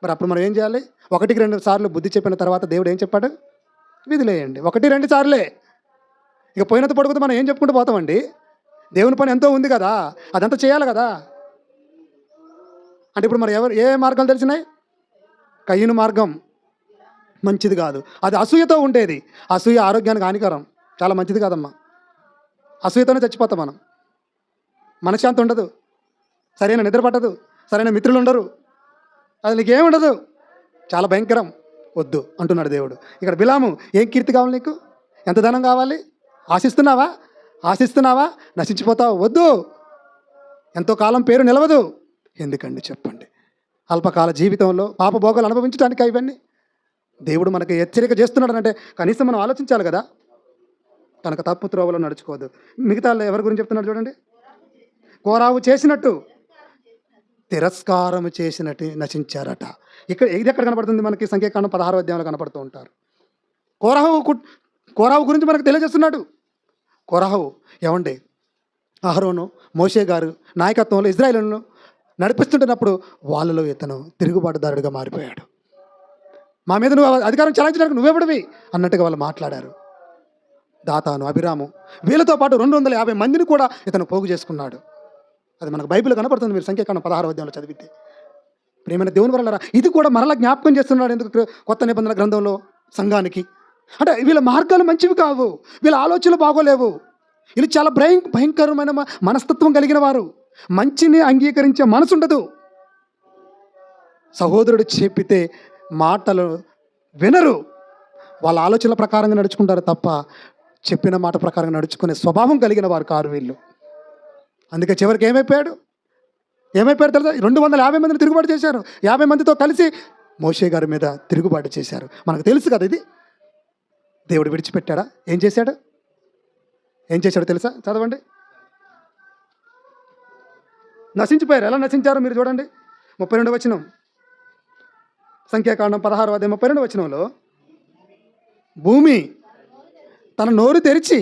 Speaker 1: మరి అప్పుడు మనం ఏం చేయాలి? 1-2 సార్లు బుద్ధి చెప్పిన తర్వాత దేవుడు ఏం చెప్పాడు? విధులేయండి. 1-2 సార్లే. ఇక పోయినంత పడుకుతో మనం ఏం చెప్పుకుంటూ పోతామండి? దేవుని పని ఎంతో ఉంది కదా, అదంతా చేయాలి కదా. అంటే ఇప్పుడు మరి ఏ మార్గాలు తెలిసినాయి? కయ్యను మార్గం మంచిది కాదు, అది అసూయతో ఉండేది. అసూయ ఆరోగ్యానికి హానికరం, చాలా మంచిది కాదమ్మా. అసూయతోనే చచ్చిపోతాం మనం. మనశ్శాంతి ఉండదు, సరైన నిద్ర పట్టదు, సరైన మిత్రులు ఉండరు, అది నీకేముండదు, చాలా భయంకరం. వద్దు అంటున్నాడు దేవుడు. ఇక్కడ బిలాము, ఏం కీర్తి కావాలి నీకు? ఎంత ధనం కావాలి? ఆశిస్తున్నావా? నశించిపోతావు. వద్దు. ఎంతో కాలం పేరు నిలవదు. ఎందుకండి చెప్పండి? అల్పకాల జీవితంలో పాపభోగాలు అనుభవించడానికి ఇవన్నీ దేవుడు మనకి హెచ్చరిక చేస్తున్నాడనంటే కనీసం మనం ఆలోచించాలి కదా. కనుక తప్పు త్రోవలో నడుచుకోవద్దు. మిగతా ఎవరి గురించి చెప్తున్నాడు చూడండి. కోరావు చేసినట్టు తిరస్కారం చేసినట్టు నశించారట. ఇది ఎక్కడ కనపడుతుంది మనకి? సంఖ్యాకాండం 16వ అధ్యాయంలో కనపడుతూ ఉంటారు. కోరాహు గురించి మనకు తెలియజేస్తున్నాడు. కోరాహు ఏమండి, అహరోను, మోషే గారు నాయకత్వంలో ఇజ్రాయేలును నడిపిస్తుంటున్నప్పుడు వాళ్ళలో ఇతను తిరుగుబాటుదారుడిగా మారిపోయాడు. మా మీద నువ్వు అధికారం చెలాయించడానికి నువ్వెవడివి అన్నట్టుగా వాళ్ళు మాట్లాడారు. దాతాను, అభిరాము, వీళ్ళతో పాటు 250 మందిని కూడా ఇతను పోగు చేసుకున్నాడు. అది మనకు బైబిల్ కనపడుతుంది. మీరు సంఖ్యాకాండం 16వ అధ్యాయంలో చదివితే. ప్రియమైన దేవుని వలన ఇది కూడా మరలా జ్ఞాపకం చేస్తున్నాడు. ఎందుకు? కొత్త నిబంధన గ్రంథంలో సంఘానికి. అంటే వీళ్ళ మార్గాలు మంచివి కావు, వీళ్ళ ఆలోచనలు బాగోలేవు, వీళ్ళు చాలా భయంకరమైన మనస్తత్వం కలిగిన వారు, మంచిని అంగీకరించే మనసు ఉండదు. సహోదరుడు చెప్పితే మాటలు వినరు, వాళ్ళ ఆలోచనల ప్రకారంగా నడుచుకుంటారు తప్ప చెప్పిన మాట ప్రకారంగా నడుచుకునే స్వభావం కలిగిన వారు కారు వీళ్ళు. అందుకే చివరికి ఏమైపోయాడు తెలుసా? 250 మందిని తిరుగుబాటు చేశారు. 50 మందితో కలిసి మోషే గారి మీద తిరుగుబాటు చేశారు. మనకు తెలుసు కదా ఇది. దేవుడు విడిచిపెట్టాడా? ఏం చేశాడు తెలుసా? చదవండి. నశించిపోయారు. ఎలా నశించారో మీరు చూడండి. 32వ వచనం, సంఖ్యాకాండం 16వ అధ్యాయం 32వ వచనంలో, భూమి తన నోరు తెరిచి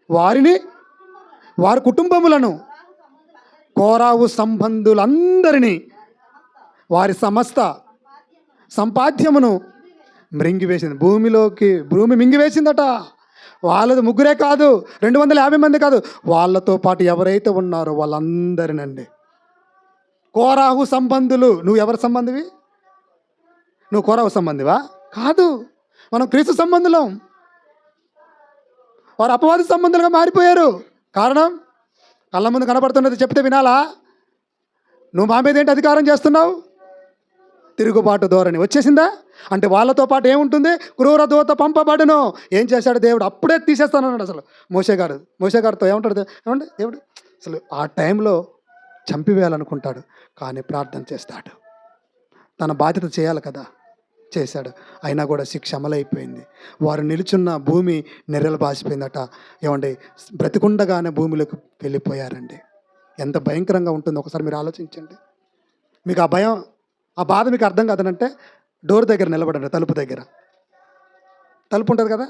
Speaker 1: వారిని, వారి కుటుంబములను, కోరావు సంబంధులందరినీ, వారి సమస్త సంపాద్యమును మృంగివేసింది. భూమి మింగివేసిందట. వాళ్ళది ముగ్గురే కాదు, 250 మంది కాదు, వాళ్ళతో పాటు ఎవరైతే ఉన్నారో వాళ్ళందరినండి. కోరాహు సంబంధులు. నువ్వు ఎవరి సంబంధివి? నువ్వు కోరాహు సంబంధివా? కాదు, మనం క్రీస్తు సంబంధులం. వారు అపవాది సంబంధులుగా మారిపోయారు. కారణం కళ్ళ ముందు కనబడుతున్నది చెప్తే వినాలా? నువ్వు మా మీద ఏంటి అధికారం చేస్తున్నావు? తిరుగుబాటు ధోరణి వచ్చేసిందా? అంటే వాళ్ళతో పాటు ఏముంటుంది? క్రూర దూత పంపబడును. ఏం చేశాడు దేవుడు? అప్పుడే తీసేస్తానన్నాడు. అసలు మోషే గారితో ఏమంటాడు? ఏమంటే దేవుడు అసలు ఆ టైంలో చంపివేయాలనుకుంటాడు, కానీ ప్రార్థన చేస్తాడు. తన బాధ్యత చేయాలి కదా, చేశాడు. అయినా కూడా శిక్ష అమలైపోయింది. వారు నిలుచున్న భూమి నెర్రెలు బాసిపోయిందట. ఏమండి, బ్రతికుండగానే భూమిలోకి వెళ్ళిపోయారండి. ఎంత భయంకరంగా ఉంటుందో ఒకసారి మీరు ఆలోచించండి. మీకు ఆ భయం, ఆ బాధ మీకు అర్థం కాదనంటే డోర్ దగ్గర నిలబడండి. తలుపు దగ్గర తలుపు ఉంటుంది కదా,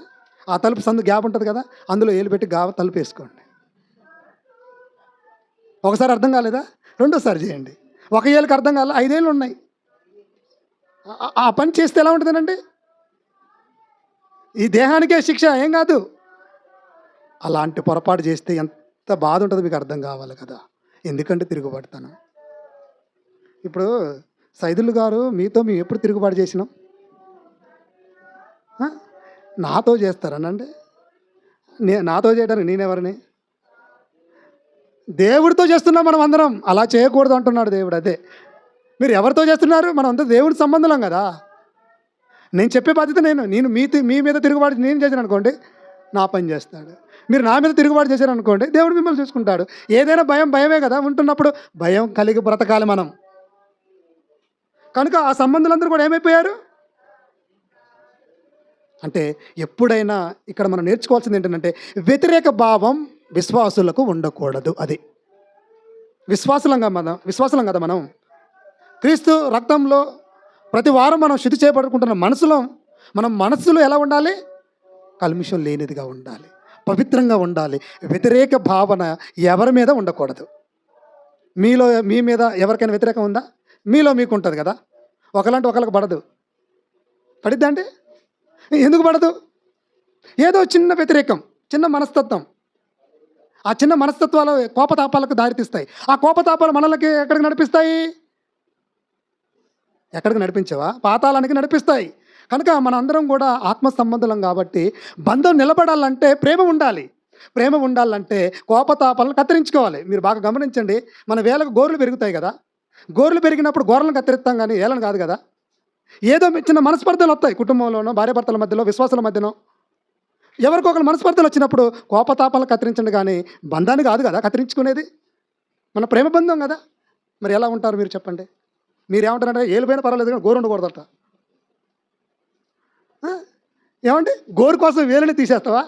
Speaker 1: ఆ తలుపు సందు గ్యాప్ ఉంటుంది కదా, అందులో ఏలు పెట్టి తలుపు వేసుకోండి. ఒకసారి అర్థం కాలేదా? రెండోసారి చేయండి. ఒక ఏళ్ళకి అర్థం కాలే, 5 ఏళ్ళు ఉన్నాయి. ఆ పని చేస్తే ఎలా ఉంటుందండి? ఈ దేహానికే శిక్ష, ఏం కాదు. అలాంటి పొరపాటు చేస్తే ఎంత బాధ ఉంటుందో మీకు అర్థం కావాలి కదా. ఎందుకంటే తిరుగుబడతాను. ఇప్పుడు సైదులు గారు మీతో మేము ఎప్పుడు తిరుగుబాటు చేసినాం? నాతో చేస్తారనండి. నాతో చేయడానికి నేనెవరిని? దేవుడితో చేస్తున్నాం మనం అందరం. అలా చేయకూడదు అంటున్నాడు దేవుడు. అదే మీరు ఎవరితో చేస్తున్నారు? మనం అంతా దేవుడి సంబంధం కదా. నేను చెప్పే బాధ్యత నేను మీ మీద తిరుగుబాటు నేను చేశాను అనుకోండి, నా పని చేస్తాడు. మీరు నా మీద తిరుగుబాటు చేశారు అనుకోండి, దేవుడు మిమ్మల్ని చూసుకుంటాడు. ఏదైనా భయమే కదా. ఉంటున్నప్పుడు భయం కలిగి బ్రతకాలి మనం. కనుక ఆ సంబంధులందరూ కూడా ఏమైపోయారు అంటే, ఎప్పుడైనా ఇక్కడ మనం నేర్చుకోవాల్సింది ఏంటంటే, వ్యతిరేక భావం విశ్వాసులకు ఉండకూడదు. అది విశ్వాసులం కదా మనం. క్రీస్తు రక్తంలో ప్రతి వారం మనం శుద్ధి చేయబడుకుంటున్న మనం మనస్సులో ఎలా ఉండాలి? కల్మిషం లేనిదిగా ఉండాలి, పవిత్రంగా ఉండాలి. వ్యతిరేక భావన ఎవరి మీద ఉండకూడదు. మీ మీద ఎవరికైనా వ్యతిరేకం ఉందా? మీలో మీకు ఉంటుంది కదా. ఒకళ్ళంటే ఒకళ్ళకి పడదు. పడిద్దా అండి? ఎందుకు పడదు? ఏదో చిన్న వ్యతిరేకం, చిన్న మనస్తత్వం. ఆ చిన్న మనస్తత్వాలు కోపతాపాలకు దారితీస్తాయి. ఆ కోపతాపాలు మనలకి ఎక్కడికి నడిపిస్తాయి? ఎక్కడికి నడిపించవా? పాతాళానికి నడిపిస్తాయి. కనుక మన అందరం కూడా ఆత్మ సంబంధులం కాబట్టి బంధం నిలబడాలంటే ప్రేమ ఉండాలి. ప్రేమ ఉండాలంటే కోపతాపాలను కత్తిరించుకోవాలి. మీరు బాగా గమనించండి, మన వేలకు గోర్లు పెరుగుతాయి కదా. గోర్లు పెరిగినప్పుడు గోర్లను కత్తిరిస్తాం, కానీ ఏలను కాదు కదా. ఏదో చిన్న మనస్పర్ధలు వస్తాయి, కుటుంబంలోనో, భార్యాభర్తల మధ్యలో, విశ్వాసాల మధ్యలో. ఎవరికొకరు మనస్పర్ధలు వచ్చినప్పుడు కోపతాపాలను కత్తిరించండి, కానీ బంధాన్ని కాదు కదా కత్తిరించుకునేది. మన ప్రేమ బంధం కదా. మరి ఎలా ఉంటారు మీరు చెప్పండి? మీరేమంటారంటే ఏలు పోయినా పర్వాలేదు కానీ గోరు ఉండకూడదట. ఏమండి, గోరు కోసం వేలుని తీసేస్తావా?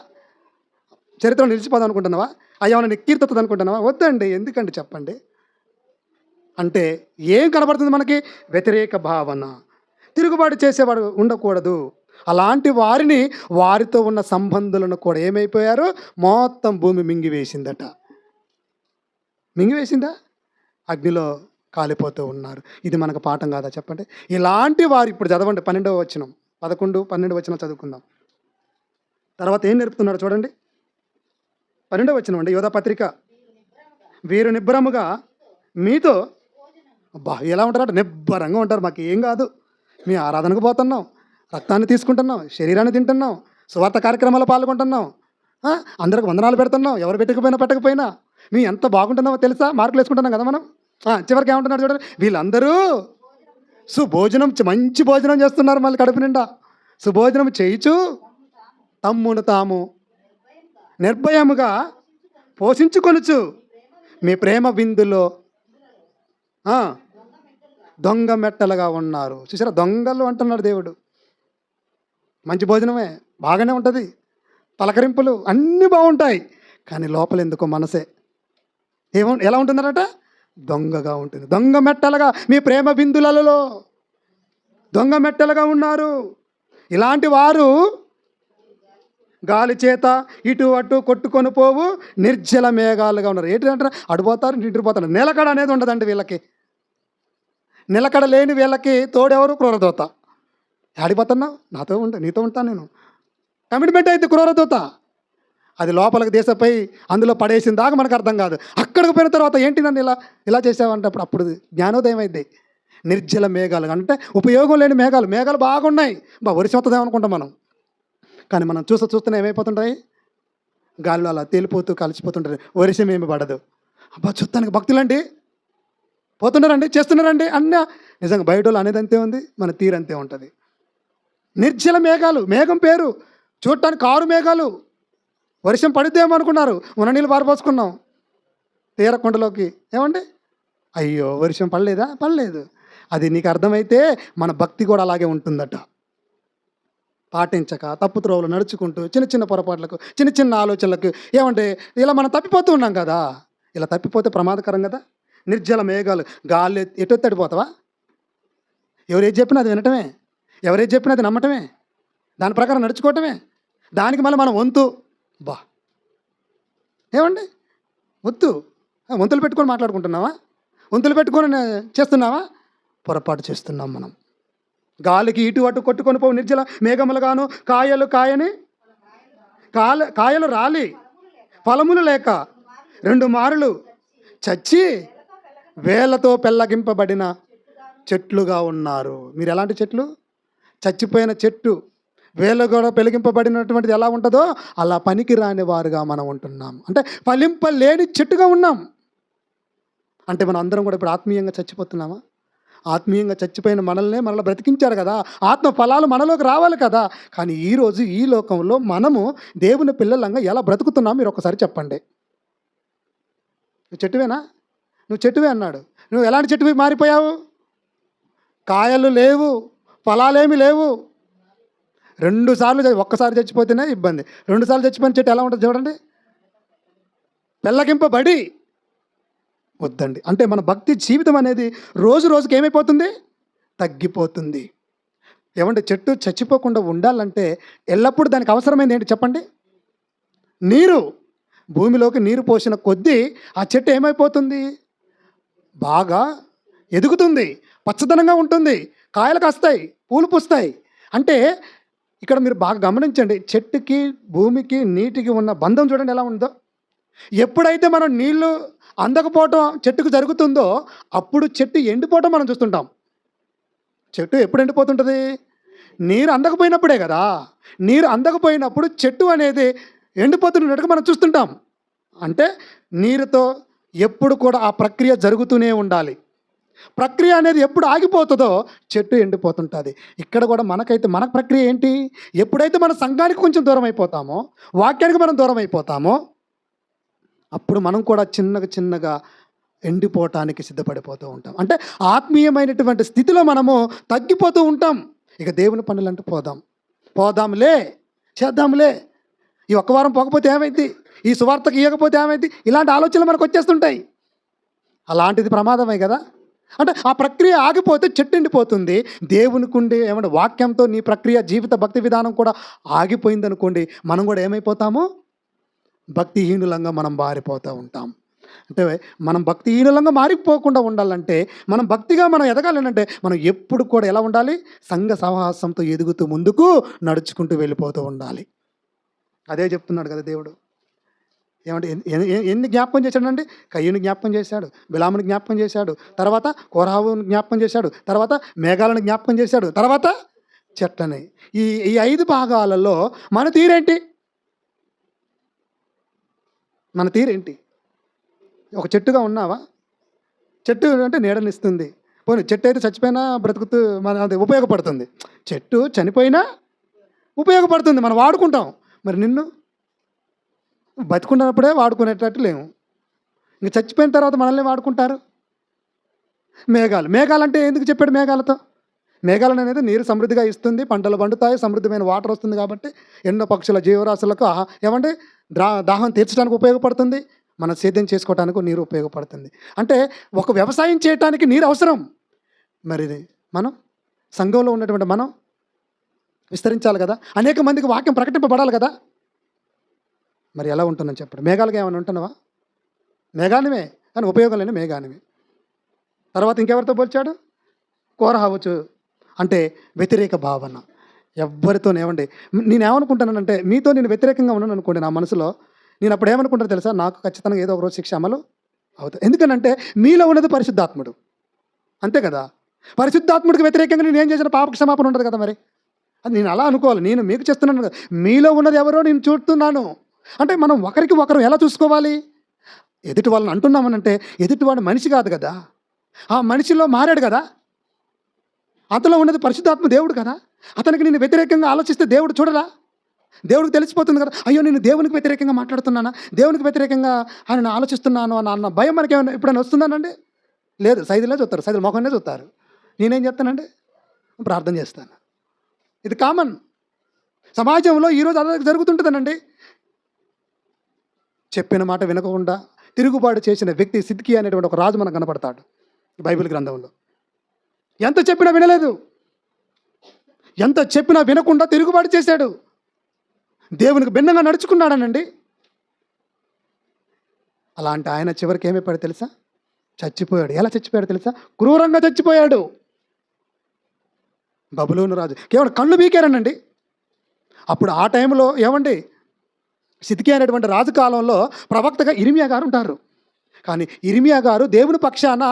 Speaker 1: చరిత్రలో నిలిచిపోదాం అనుకుంటున్నావా? అయ్యేమన్నా నిక్కీర్తతుంది అనుకుంటున్నావా? వద్దండి. ఎందుకండి చెప్పండి? అంటే ఏం కనబడుతుంది మనకి? వ్యతిరేక భావన. తిరుగుబాటు చేసేవాడు ఉండకూడదు. అలాంటి వారితో ఉన్న సంబంధులను కూడా ఏమైపోయారు? మొత్తం భూమి మింగివేసిందట. మింగివేసిందా? అగ్నిలో కాలిపోతూ ఉన్నారు. ఇది మనకు పాఠం కాదా చెప్పండి? ఇలాంటి వారు ఇప్పుడు చదవండి, 12వ వచనం, 11, 12 వచనాలు చదువుకుందాం. తర్వాత ఏం నేర్పుతున్నాడు చూడండి. 12వ వచనం అండి, యోధా పత్రిక. వీరు నిబ్బరముగా మీతో, అబ్బా ఎలా ఉంటారంటే నిబ్బరంగా ఉంటారు. మాకు ఏం కాదు, మీ ఆరాధనకు పోతున్నాం, రక్తాన్ని తీసుకుంటున్నాం, శరీరాన్ని తింటున్నాం, సువార్త కార్యక్రమాల్లో పాల్గొంటున్నాం, అందరికి వందనాలు పెడుతున్నాం, ఎవరు పెట్టకపోయినా మీ ఎంత బాగుంటున్నామో తెలుసా? మార్కులు వేసుకుంటున్నాం కదా మనం. చివరికి ఏమంటున్నారు చూడండి, వీళ్ళందరూ సుభోజనం, మంచి భోజనం చేస్తున్నారు, మళ్ళీ కడుపు నిండా సుభోజనం చేయిచు తమ్మును తాము నిర్భయముగా పోషించుకొనుచు మీ ప్రేమ బిందులో దొంగ మెట్టలుగా ఉన్నారు. చూసారా, దొంగలు అంటున్నాడు దేవుడు. మంచి భోజనమే, బాగానే ఉంటుంది, పలకరింపులు అన్నీ బాగుంటాయి, కానీ లోపల ఎందుకో మనసే ఎలా ఉంటున్నారట? దొంగగా ఉంటుంది. దొంగ మెట్టలుగా, మీ ప్రేమ బిందులలో దొంగ మెట్టలుగా ఉన్నారు. ఇలాంటి వారు గాలి చేత ఇటు అటు కొట్టుకొని పోవు నిర్జల మేఘాలుగా ఉన్నారు. ఏంటంటే అడిపోతారు ఇటుపోతారు. నిలకడ అనేది ఉండదండి వీళ్ళకి. నిలకడ లేని వీళ్ళకి తోడెవరు? క్రూరదూత. ఆడిపోతున్నావు, నాతో నీతో ఉంటాను నేను. కమిట్మెంట్ అయితే క్రూరదూత. అది లోపలికి దేశపై అందులో పడేసిన దాకా మనకు అర్థం కాదు. అక్కడికి పోయిన తర్వాత ఏంటి నన్ను ఇలా ఇలా చేసావంటే అప్పుడు జ్ఞానోదయం అయింది. నిర్జల మేఘాలు అంటే ఉపయోగం లేని మేఘాలు. మేఘాలు బాగున్నాయి, వర్షం వస్తుందేమనుకుంటాం మనం. కానీ మనం చూస్తూనే ఏమైపోతుంటాయి? గాలిలో అలా తేలిపోతూ కలిసిపోతుంటారు. వర్షం ఏమి పడదు. చూస్తానికి భక్తులండి పోతున్నారండి, చేస్తున్నారండి అన్న. నిజంగా బయట వాళ్ళు అనేది అంతే ఉంది, మన తీరు అంతే ఉంటుంది. నిర్జల మేఘాలు. మేఘం పేరు చూడటానికి కారు మేఘాలు. వర్షం పడిద్దేమో అనుకున్నారు, ఉన్న నీళ్ళు పారపోసుకున్నాం తీరకొండలోకి. ఏమండి, అయ్యో వర్షం పడలేదా? పడలేదు. అది నీకు అర్థమైతే మన భక్తి కూడా అలాగే ఉంటుందట. పాటించక తప్పు త్రోవలు నడుచుకుంటూ చిన్న చిన్న పొరపాట్లకు చిన్న చిన్న ఆలోచనలకు ఏమంటే ఇలా మనం తప్పిపోతూ ఉన్నాం కదా. ఇలా తప్పిపోతే ప్రమాదకరం కదా. నిర్జల మేఘాలు. గాలి ఎటు తడిపోతావా? ఎవరేది చెప్పినా అది వినటమే, ఎవరేది చెప్పినా అది నమ్మటమే, దాని ప్రకారం నడుచుకోవటమే. దానికి మళ్ళీ మనం వంతు ఏమండి వద్దు. వంతులు పెట్టుకొని మాట్లాడుకుంటున్నావా? వంతులు పెట్టుకొని చేస్తున్నావా? పొరపాటు చేస్తున్నాం మనం. గాలికి ఇటు అటు కొట్టుకొని పోవు నిర్జల మేఘములుగాను కాయలు కాయని కాయలు రాలి ఫలములు లేక 2 మారులు చచ్చి వేలతో పెళ్ళగింపబడిన చెట్లుగా ఉన్నారు. మీరు ఎలాంటి చెట్లు? చచ్చిపోయిన చెట్టు. వేలు కూడా పెలిగింపబడినటువంటిది ఎలా ఉంటుందో అలా పనికి రాని వారుగా మనం ఉంటున్నాం. అంటే ఫలింపలేని చెట్టుగా ఉన్నాం. అంటే మనం అందరం కూడా ఇప్పుడు ఆత్మీయంగా చచ్చిపోతున్నామా? ఆత్మీయంగా చచ్చిపోయిన మనల్ని బ్రతికించారు కదా. ఆత్మ ఫలాలు మనలోకి రావాలి కదా. కానీ ఈరోజు ఈ లోకంలో మనము దేవుని పిల్లలంగా ఎలా బ్రతుకుతున్నాం మీరు ఒకసారి చెప్పండి. నువ్వు చెట్టువేనా? నువ్వు చెట్టువే అన్నాడు. నువ్వు ఎలాంటి చెట్టువి మారిపోయావు? కాయలు లేవు, ఫలాలేమి లేవు. 2 సార్లు ఒక్కసారి చచ్చిపోతేనే ఇబ్బంది. 2 సార్లు చచ్చిపోయిన చెట్టు ఎలా ఉంటుంది చూడండి. పెళ్ళగింపబడి వద్దండి. అంటే మన భక్తి జీవితం అనేది రోజు రోజుకి ఏమైపోతుంది? తగ్గిపోతుంది. ఏమంటే చెట్టు చచ్చిపోకుండా ఉండాలంటే ఎల్లప్పుడూ దానికి అవసరమైంది ఏంటి చెప్పండి? నీరు. భూమిలోకి నీరు పోసిన కొద్దీ ఆ చెట్టు ఏమైపోతుంది? బాగా ఎదుగుతుంది, పచ్చదనంగా ఉంటుంది, కాయలు కాస్తాయి, పూలు పూస్తాయి. అంటే ఇక్కడ మీరు బాగా గమనించండి, చెట్టుకి భూమికి నీటికి ఉన్న బంధం చూడండి ఎలా ఉందో. ఎప్పుడైతే మనం నీళ్లు అందకపోవటం చెట్టుకు జరుగుతుందో అప్పుడు చెట్టు ఎండిపోవటం మనం చూస్తుంటాం. చెట్టు ఎప్పుడు ఎండిపోతుంటుంది? నీరు అందకపోయినప్పుడే కదా. నీరు అందకపోయినప్పుడు చెట్టు అనేది ఎండిపోతున్నట్టుగా మనం చూస్తుంటాం. అంటే నీరుతో ఎప్పుడు కూడా ఆ ప్రక్రియ జరుగుతూనే ఉండాలి. ప్రక్రియ అనేది ఎప్పుడు ఆగిపోతుందో చెట్టు ఎండిపోతుంటుంది. ఇక్కడ కూడా మనకైతే మన ప్రక్రియ ఏంటి? ఎప్పుడైతే మన సంఘానికి కొంచెం దూరం అయిపోతామో, వాక్యానికి మనం దూరం అయిపోతామో అప్పుడు మనం కూడా చిన్నగా ఎండిపోవటానికి సిద్ధపడిపోతూ ఉంటాం. అంటే ఆత్మీయమైనటువంటి స్థితిలో మనము తగ్గిపోతూ ఉంటాం. ఇక దేవుని పనులంటూ పోదాంలే, చేద్దాంలే, ఈ ఒక్క వారం పోకపోతే ఏమైంది, ఈ సువార్తకి ఇవ్వకపోతే ఏమైంది, ఇలాంటి ఆలోచనలు మనకు వచ్చేస్తుంటాయి. అలాంటిది ప్రమాదమే కదా. అంటే ఆ ప్రక్రియ ఆగిపోతే చెట్టు ఎండిపోతుంది. దేవునికి ఉండే ఏమంటే వాక్యంతో నీ ప్రక్రియ జీవిత భక్తి విధానం కూడా ఆగిపోయింది అనుకోండి, మనం కూడా ఏమైపోతాము? భక్తిహీనులంగా మనం మారిపోతూ ఉంటాం. అంటే మనం భక్తిహీనులంగా మారిపోకుండా ఉండాలంటే, మనం భక్తిగా మనం ఎదగాలంటే మనం ఎప్పుడు కూడా ఎలా ఉండాలి? సంఘ సహవాసంతో ఎదుగుతూ ముందుకు నడుచుకుంటూ వెళ్ళిపోతూ ఉండాలి. అదే చెప్తున్నాడు కదా దేవుడు. ఏమంటే ఎన్ని జ్ఞాపకం చేశాడండి? కయ్యూని జ్ఞాపకం చేశాడు, బిలాముని జ్ఞాపకం చేశాడు, తర్వాత కోరహుని జ్ఞాపకం చేశాడు, తర్వాత మేఘాలను జ్ఞాపకం చేశాడు, తర్వాత చెట్లని. ఈ 5 భాగాలలో మన తీరేంటి? మన తీరేంటి? ఒక చెట్టుగా ఉన్నావా? చెట్టు అంటే నీడనిస్తుంది. పోనీ చెట్టు అయితే చచ్చిపోయినా బ్రతుకుతూ అది ఉపయోగపడుతుంది. చెట్టు చనిపోయినా ఉపయోగపడుతుంది, మనం వాడుకుంటాం. మరి నిన్ను బతుకున్నప్పుడే వాడుకునేటట్టు లేము, ఇంక చచ్చిపోయిన తర్వాత మనల్ని వాడుకుంటారు. మేఘాలు అంటే ఎందుకు చెప్పాడు? మేఘాలు అనేది నీరు సమృద్ధిగా ఇస్తుంది, పంటలు పండుతాయి, సమృద్ధమైన వాటర్ వస్తుంది కాబట్టి ఎన్నో పక్షుల జీవరాశులకు ఏమంటే దాహం తీర్చడానికి ఉపయోగపడుతుంది, మన సేద్యం చేసుకోవడానికి నీరు ఉపయోగపడుతుంది. అంటే ఒక వ్యవసాయం చేయడానికి నీరు అవసరం. మరి మనం సంఘంలో ఉన్నటువంటి మనం విస్తరించాలి కదా, అనేక మందికి వాక్యం ప్రకటింపబడాలి కదా. మరి ఎలా ఉంటుందని చెప్పండి. మేఘాలుగా ఏమైనా ఉంటున్నావా? మేఘానివే, కానీ ఉపయోగం లేని మేఘానివి. తర్వాత ఇంకెవరితో పోల్చాడు? కోరహ అవ్వచ్చు. అంటే వ్యతిరేక భావన. ఎవ్వరితోనేమండి, నేనేమనుకుంటానంటే మీతో నేను వ్యతిరేకంగా ఉన్నాను అనుకోండి నా మనసులో, నేను అప్పుడు ఏమనుకుంటానో తెలుసా? నాకు ఖచ్చితంగా ఏదో ఒక రోజు శిక్ష అమలు అవుతుంది. ఎందుకనంటే మీలో ఉన్నది పరిశుద్ధాత్ముడు. అంతే కదా! పరిశుద్ధాత్ముడికి వ్యతిరేకంగా నేనేం చేసిన పాప క్షమాపణ ఉండదు కదా మరి. అది నేను అలా అనుకోవాలి. నేను మీకు చెప్తున్నాను కదా! మీలో ఉన్నది ఎవరో నేను చూస్తున్నాను. అంటే మనం ఒకరికి ఒకరు ఎలా చూసుకోవాలి? ఎదుటి వాళ్ళని అంటున్నామనంటే ఎదుటివాడు మనిషి కాదు కదా! ఆ మనిషిలో మారాడు కదా! అతనిలో ఉన్నది పరిశుద్ధాత్మ దేవుడు కదా! అతనికి నేను వ్యతిరేకంగా ఆలోచిస్తే దేవుడు చూడరా? దేవుడికి తెలిసిపోతుంది కదా! అయ్యో! నేను దేవునికి వ్యతిరేకంగా మాట్లాడుతున్నానా? దేవునికి వ్యతిరేకంగా ఆయన ఆలోచిస్తున్నాను అన్న భయం మనకేమైనా ఎప్పుడైనా వస్తుందానండి? లేదు. సైదులే చూస్తారు. సైదుల మొఖాన్నే చూస్తారు. నేనేం చేస్తానండి? ప్రార్థన చేస్తాను. ఇది కామన్. సమాజంలో ఈరోజు అదే జరుగుతుంటుందనండి. చెప్పిన మాట వినకుండా తిరుగుబాటు చేసిన వ్యక్తి సిద్కియా అనేటువంటి ఒక రాజు మనకు కనపడతాడు బైబిల్ గ్రంథంలో. ఎంత చెప్పినా వినలేదు. ఎంత చెప్పినా వినకుండా తిరుగుబాటు చేశాడు. దేవునికి భిన్నంగా నడుచుకున్నాడనండి. అలాంటి ఆయన చివరికి ఏమైపోయాడు తెలుసా? చచ్చిపోయాడు. ఎలా చచ్చిపోయాడు తెలుసా? క్రూరంగా చచ్చిపోయాడు. బబులోను రాజు కేవలం కళ్ళు పీకారనండి. అప్పుడు ఆ టైంలో ఏమండి, సిద్కియా అనేటువంటి రాజు కాలంలో ప్రవక్తగా ఇర్మియా గారు ఉంటారు. కానీ ఇర్మియా గారు దేవుని పక్షాన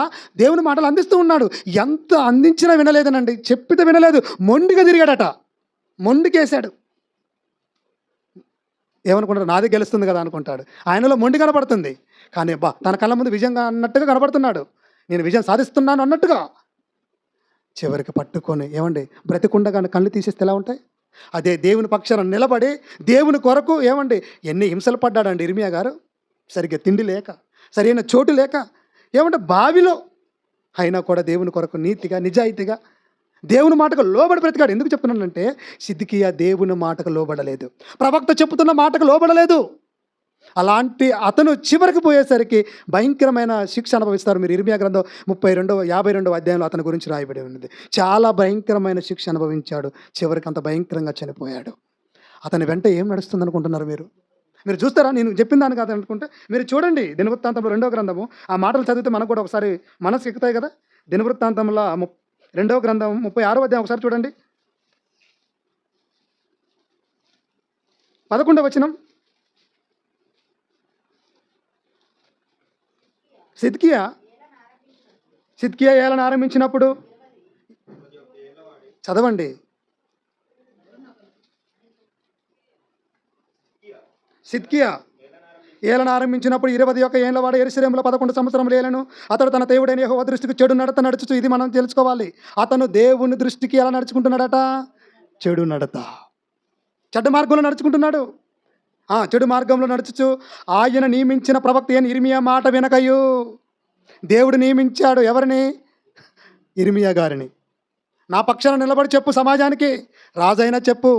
Speaker 1: దేవుని మాటలు అందిస్తూ ఉన్నాడు. ఎంత అందించినా వినలేదనండి. చెప్పితే వినలేదు. మొండిగా తిరిగాడట. మొండికేశాడు. ఏమనుకుంటాడు? నాదే గెలుస్తుంది కదా అనుకుంటాడు. ఆయనలో మొండి కనపడుతుంది. కానీ తన కళ్ళ ముందు విజయంగా అన్నట్టుగా కనపడుతున్నాడు. నేను విజయం సాధిస్తున్నాను అన్నట్టుగా. చివరికి పట్టుకొని ఏమండి, బ్రతికుండగానే కళ్ళు తీసేస్తే ఎలా ఉంటాయి? అదే దేవుని పక్షాన నిలబడి దేవుని కొరకు ఏమండి ఎన్ని హింసలు పడ్డాడండి ఇర్మియా గారు. సరిగ్గా తిండి లేక, సరైన చోటు లేక, ఏమంటే బావిలో అయినా కూడా దేవుని కొరకు నీతిగా నిజాయితీగా దేవుని మాటకు లోబడి బ్రతికాడు. ఎందుకు చెప్తున్నానంటే సిద్కియా దేవుని మాటకు లోబడలేదు. ప్రవక్త చెప్తున్న మాటకు లోబడలేదు. అలాంటి అతను చివరికి పోయేసరికి భయంకరమైన శిక్ష అనుభవిస్తారు. మీరు ఇర్మియా గ్రంథం 52వ అధ్యాయంలో అతని గురించి రాయబడి ఉన్నది. చాలా భయంకరమైన శిక్ష అనుభవించాడు. చివరికి అంత భయంకరంగా చనిపోయాడు. అతని వెంట ఏం నడుస్తుంది అనుకుంటున్నారు మీరు? మీరు చూస్తారా? నేను చెప్పిన దాన్ని కాదు అనుకుంటే మీరు చూడండి దినవృత్తాంతంలో 2వ గ్రంథము. ఆ మాటలు చదివితే మనకు కూడా ఒకసారి మనసు ఎక్కుతాయి కదా. దినవృత్తాంతంలో 2వ గ్రంథం 36వ అధ్యాయం ఒకసారి చూడండి. 11వ వచనం. సిద్కియా ఏలన ఆరంభించినప్పుడు చదవండి. సిద్కియా ఏలన ఆరంభించినప్పుడు 21 ఏళ్ల వాడు యెరూషలేములో 11 సంవత్సరములు ఏలెను. అతడు తన దేవుడైన యెహోవా దృష్టికి చెడు నడత నడుచుచు, ఇది మనం తెలుసుకోవాలి, అతను దేవుని దృష్టికి ఎలా నడుచుకుంటున్నాడట? చెడు నడత, చెడ్డ మార్గంలో నడుచుకుంటున్నాడు. చెడు మార్గంలో నడుచుచు ఆయన నియమించిన ప్రవక్త అయిన ఇర్మియా మాట వినకయు. దేవుడు నియమించాడు ఎవరిని? ఇర్మియా గారిని. నా పక్షాన నిలబడి చెప్పు సమాజానికి, రాజైనా చెప్పు,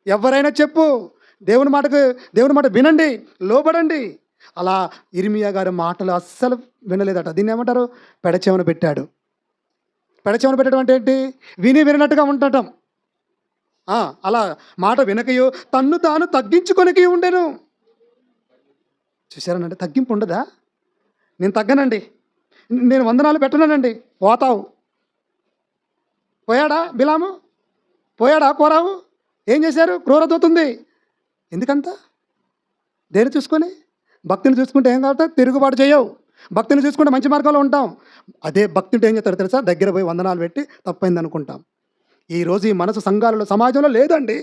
Speaker 1: ఎవరైనా చెప్పు, దేవుని మాట వినండి, లోబడండి. అలా ఇర్మియా గారి మాటలు అస్సలు వినలేదట. దీన్ని ఏమంటారు? పెడచెవన పెట్టాడు. పెడచెవన పెట్టడం అంటే ఏంటి? వినట్టుగా ఉండటం. అలా మాట వినకయో తన్ను తాను తగ్గించుకొనికి ఉండెను. చూసారనండి, తగ్గింపు ఉండదా? నేను తగ్గనండి, నేను వందనాలు పెట్టనండి. పోతావు. పోయాడా బిలాము? పోయాడా కోరావు? ఏం చేశారు? క్రూరదూతుంది. ఎందుకంత? దేని చూసుకొని? భక్తిని చూసుకుంటే ఏం కావాలి? తిరుగుబాటు చేయవు. భక్తిని చూసుకుంటే మంచి మార్గంలో ఉంటాం. అదే భక్తింటే ఏం చేస్తారో తెలుసా? దగ్గర పోయి వందనాలు పెట్టి తప్పైంది అనుకుంటాం. ఈరోజు ఈ మనసు సంఘాలలో సమాజంలో లేదండి.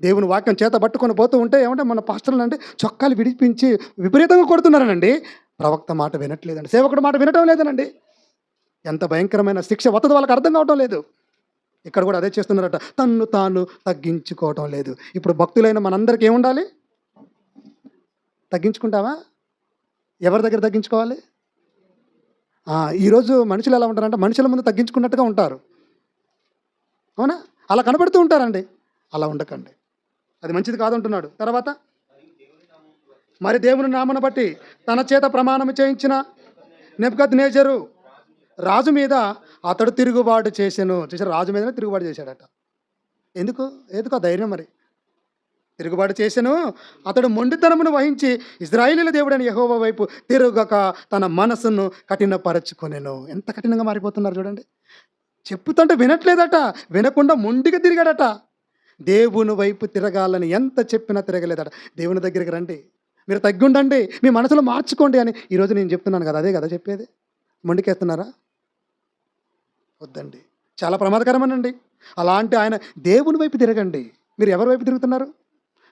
Speaker 1: దేవుని వాక్యం చేత పట్టుకొని పోతూ ఉంటే ఏమంటే మన పాస్టర్లు అంటే చొక్కాలు విడిపించి విపరీతంగా కొడుతున్నారనండి. ప్రవక్త మాట వినట్లేదండి, సేవకుడు మాట వినటం లేదనండి. ఎంత భయంకరమైన శిక్ష వత్తదో వాళ్ళకి అర్థం కావటం లేదు. ఇక్కడ కూడా అదే చేస్తున్నారట, తన్ను తాను తగ్గించుకోవటం లేదు. ఇప్పుడు భక్తులైన మనందరికీ ఏముండాలి? తగ్గించుకుంటావా? ఎవరి దగ్గర తగ్గించుకోవాలి? ఈరోజు మనుషులు ఎలా ఉంటారంటే మనుషుల ముందు తగ్గించుకున్నట్టుగా ఉంటారు. అవునా? అలా కనబడుతూ ఉంటారండి. అలా ఉండకండి, అది మంచిది కాదంటున్నాడు. తర్వాత మరి దేవుని నామను బట్టి తన చేత ప్రమాణం చేయించిన నెబుకద్నెజరు రాజు మీద అతడు తిరుగుబాటు చేసెను. చూసారు, రాజు మీదనే తిరుగుబాటు చేశాడట. ఎందుకు ఆ ధైర్యం? మరి తిరుగుబాటు చేసెను. అతడు మొండితనమును వహించి ఇశ్రాయేలీయుల దేవుడైన యెహోవా వైపు తిరుగక తన మనసును కఠినపరచుకొనెను. ఎంత కఠినంగా మారిపోతున్నారు చూడండి. చెప్పుతుంటే వినట్లేదట. వినకుండా మొండిగా తిరిగాడట. దేవుని వైపు తిరగాలని ఎంత చెప్పినా తిరగలేదట. దేవుని దగ్గరికి రండి. మీరు తగ్గుండండి. మీ మనసులో మార్చుకోండి అని ఈరోజు నేను చెప్తున్నాను కదా! అదే కదా చెప్పేది. మొండికేస్తున్నారా? వద్దండి. చాలా ప్రమాదకరమేనండి. అలాంటి ఆయన దేవుని వైపు తిరగండి. మీరు ఎవరి వైపు తిరుగుతున్నారు?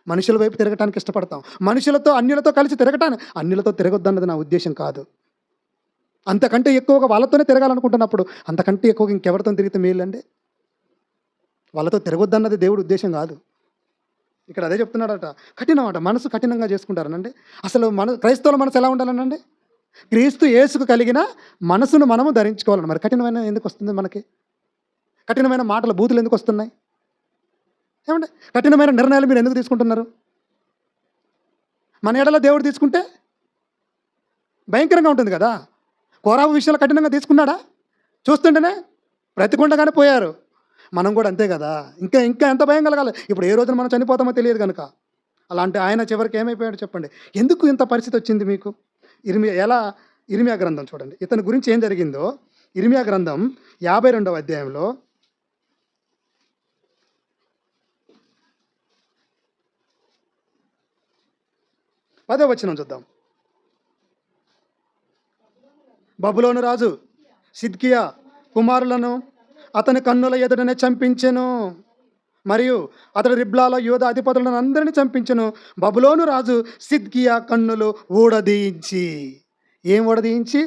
Speaker 1: మనుషుల వైపు తిరగటానికి ఇష్టపడతాం. మనుషులతో, అన్యులతో కలిసి తిరగటానికి, అన్యులతో తిరగొద్దన్నది నా ఉద్దేశ్యం కాదు. అంతకంటే ఎక్కువగా వాళ్ళతోనే తిరగాలనుకుంటున్నప్పుడు, అంతకంటే ఎక్కువగా ఇంకెవరితోని తిరిగితే మేలండి? వాళ్ళతో తిరగొద్దన్నది దేవుడి ఉద్దేశ్యం కాదు. ఇక్కడ అదే చెప్తున్నాడట. కఠినమట. మనసు కఠినంగా చేసుకుంటారనండి. అసలు క్రైస్తవుల మనసు ఎలా ఉండాలనండి? క్రీస్తు యేసుకు కలిగిన మనసును మనము ధరించుకోవాలని. మరి కఠినమైన ఎందుకు వస్తుంది మనకి? కఠినమైన మాటలు, బూతులు ఎందుకు వస్తున్నాయి? ఏమండి? కఠినమైన నిర్ణయాలు మీరు ఎందుకు తీసుకుంటున్నారు? మన ఎడల దేవుడు తీసుకుంటే భయంకరంగా ఉంటుంది కదా! కోరాబు విషయంలో కఠినంగా తీసుకున్నాడా? చూస్తుంటేనే బ్రతికుండగానే పోయారు. మనం కూడా అంతే కదా! ఇంకా ఇంకా ఎంత భయం కలగాలి? ఇప్పుడు ఏ రోజున మనం చనిపోతామో తెలియదు గనుక. అలాంటి ఆయన చివరికి ఏమైపోయాడో చెప్పండి. ఎందుకు ఇంత పరిస్థితి వచ్చింది మీకు? ఇర్మియా గ్రంథం చూడండి. ఇతని గురించి ఏం జరిగిందో ఇర్మియా గ్రంథం 52వ అధ్యాయంలో 10వ వచనం చూద్దాం. బబులోను రాజు సిద్కియా కుమారులను అతని కన్నుల ఎదుటనే చంపించెను. మరియు అతడు రిబ్లాలో యూదా అధిపతులను అందరినీ చంపించెను. బబులోను రాజు సిద్కియా కన్నులు ఊడదీయించి. ఏం ఊడదీయించి?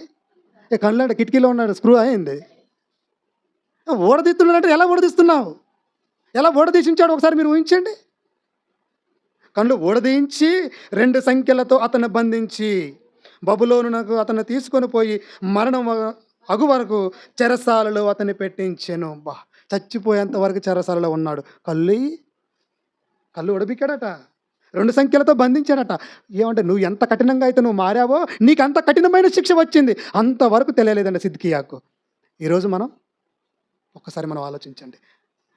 Speaker 1: కళ్ళు అంటే కిటికీలో ఉన్నాడు, స్క్రూ అయింది. ఊడదీస్తున్నాడంటే ఎలా ఊడదీస్తున్నావు? ఎలా ఊడదీసించాడు ఒకసారి మీరు ఊహించండి. కళ్ళు ఊడదీయించి 2 సంఖ్యలతో అతన్ని బంధించి బబులోనునకు అతన్ని తీసుకొని పోయి మరణం అగు వరకు చెరసాలలో అతన్ని పెట్టించెను. చచ్చిపోయేంత వరకు చెరసాలలో ఉన్నాడు. కళ్ళు ఉడబిక్కాడట. 2 సంఖ్యలతో బంధించాడట. ఏమంటే నువ్వు ఎంత కఠినంగా అయితే నువ్వు మారావో నీకు అంత కఠినమైన శిక్ష వచ్చింది. అంతవరకు తెలియలేదండి సిద్కియాకు. ఈరోజు ఒక్కసారి మనం ఆలోచించండి.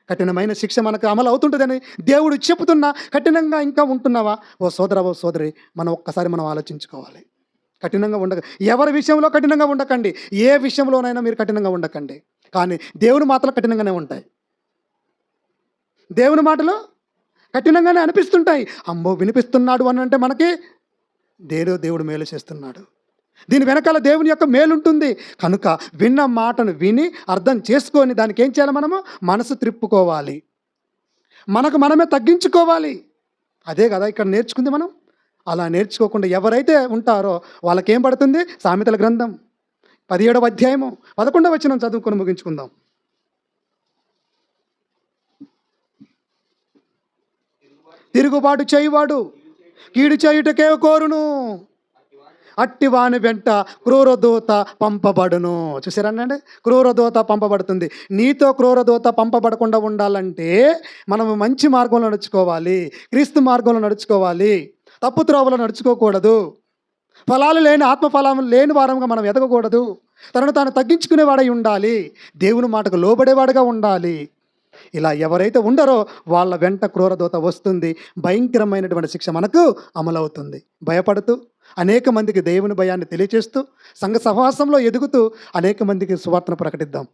Speaker 1: కఠినమైన శిక్ష మనకు అమలు అవుతుంటుందని దేవుడు చెబుతున్నా కఠినంగా ఇంకా ఉంటున్నావా? ఓ సోదరా, ఓ సోదరి, మనం ఆలోచించుకోవాలి. కఠినంగా ఎవరి విషయంలో కఠినంగా ఉండకండి. ఏ విషయంలోనైనా మీరు కఠినంగా ఉండకండి. కానీ దేవుని మాటలు కఠినంగానే ఉంటాయి. దేవుని మాటలు కఠినంగానే అనిపిస్తుంటాయి. అమ్మో, వినిపిస్తున్నాడు అని అంటే మనకి దేవుడు మేలు చేస్తున్నాడు. దీని వెనకాల దేవుని యొక్క మేలుంటుంది. కనుక విన్న మాటను విని అర్థం చేసుకొని దానికి ఏం చేయాలి? మనసు త్రిప్పుకోవాలి. మనకు మనమే తగ్గించుకోవాలి. అదే కదా ఇక్కడ నేర్చుకుంది మనం. అలా నేర్చుకోకుండా ఎవరైతే ఉంటారో వాళ్ళకేం పడుతుంది? సామెతల గ్రంథం 17వ అధ్యాయము 11వ వచనం చదువుకొని ముగించుకుందాం. తిరుగుబాటు చేయువాడు కీడు చేయుటకే కోరును, అట్టివాని వెంట క్రూరదూత పంపబడును. చూసారనండి, క్రూరదూత పంపబడుతుంది. నీతో క్రూరదూత పంపబడకుండా ఉండాలంటే మనం మంచి మార్గంలో నడుచుకోవాలి, క్రీస్తు మార్గంలో నడుచుకోవాలి, తప్పు త్రోవలో నడుచుకోకూడదు. ఫలాలు లేని, ఆత్మఫలాలు లేని వారంగా మనం ఎదగకూడదు. తనను తాను తగ్గించుకునేవాడై ఉండాలి. దేవుని మాటకు లోబడేవాడుగా ఉండాలి. ఇలా ఎవరైతే ఉండరో వాళ్ళ వెంట క్రూరదూత వస్తుంది. భయంకరమైనటువంటి శిక్ష మనకు అమలవుతుంది. భయపడుతూ అనేక మందికి దేవుని భయాన్ని తెలియచేస్తూ సంఘ సహవాసంలో ఎదుగుతూ అనేక మందికి సువార్తను ప్రకటిద్దాం.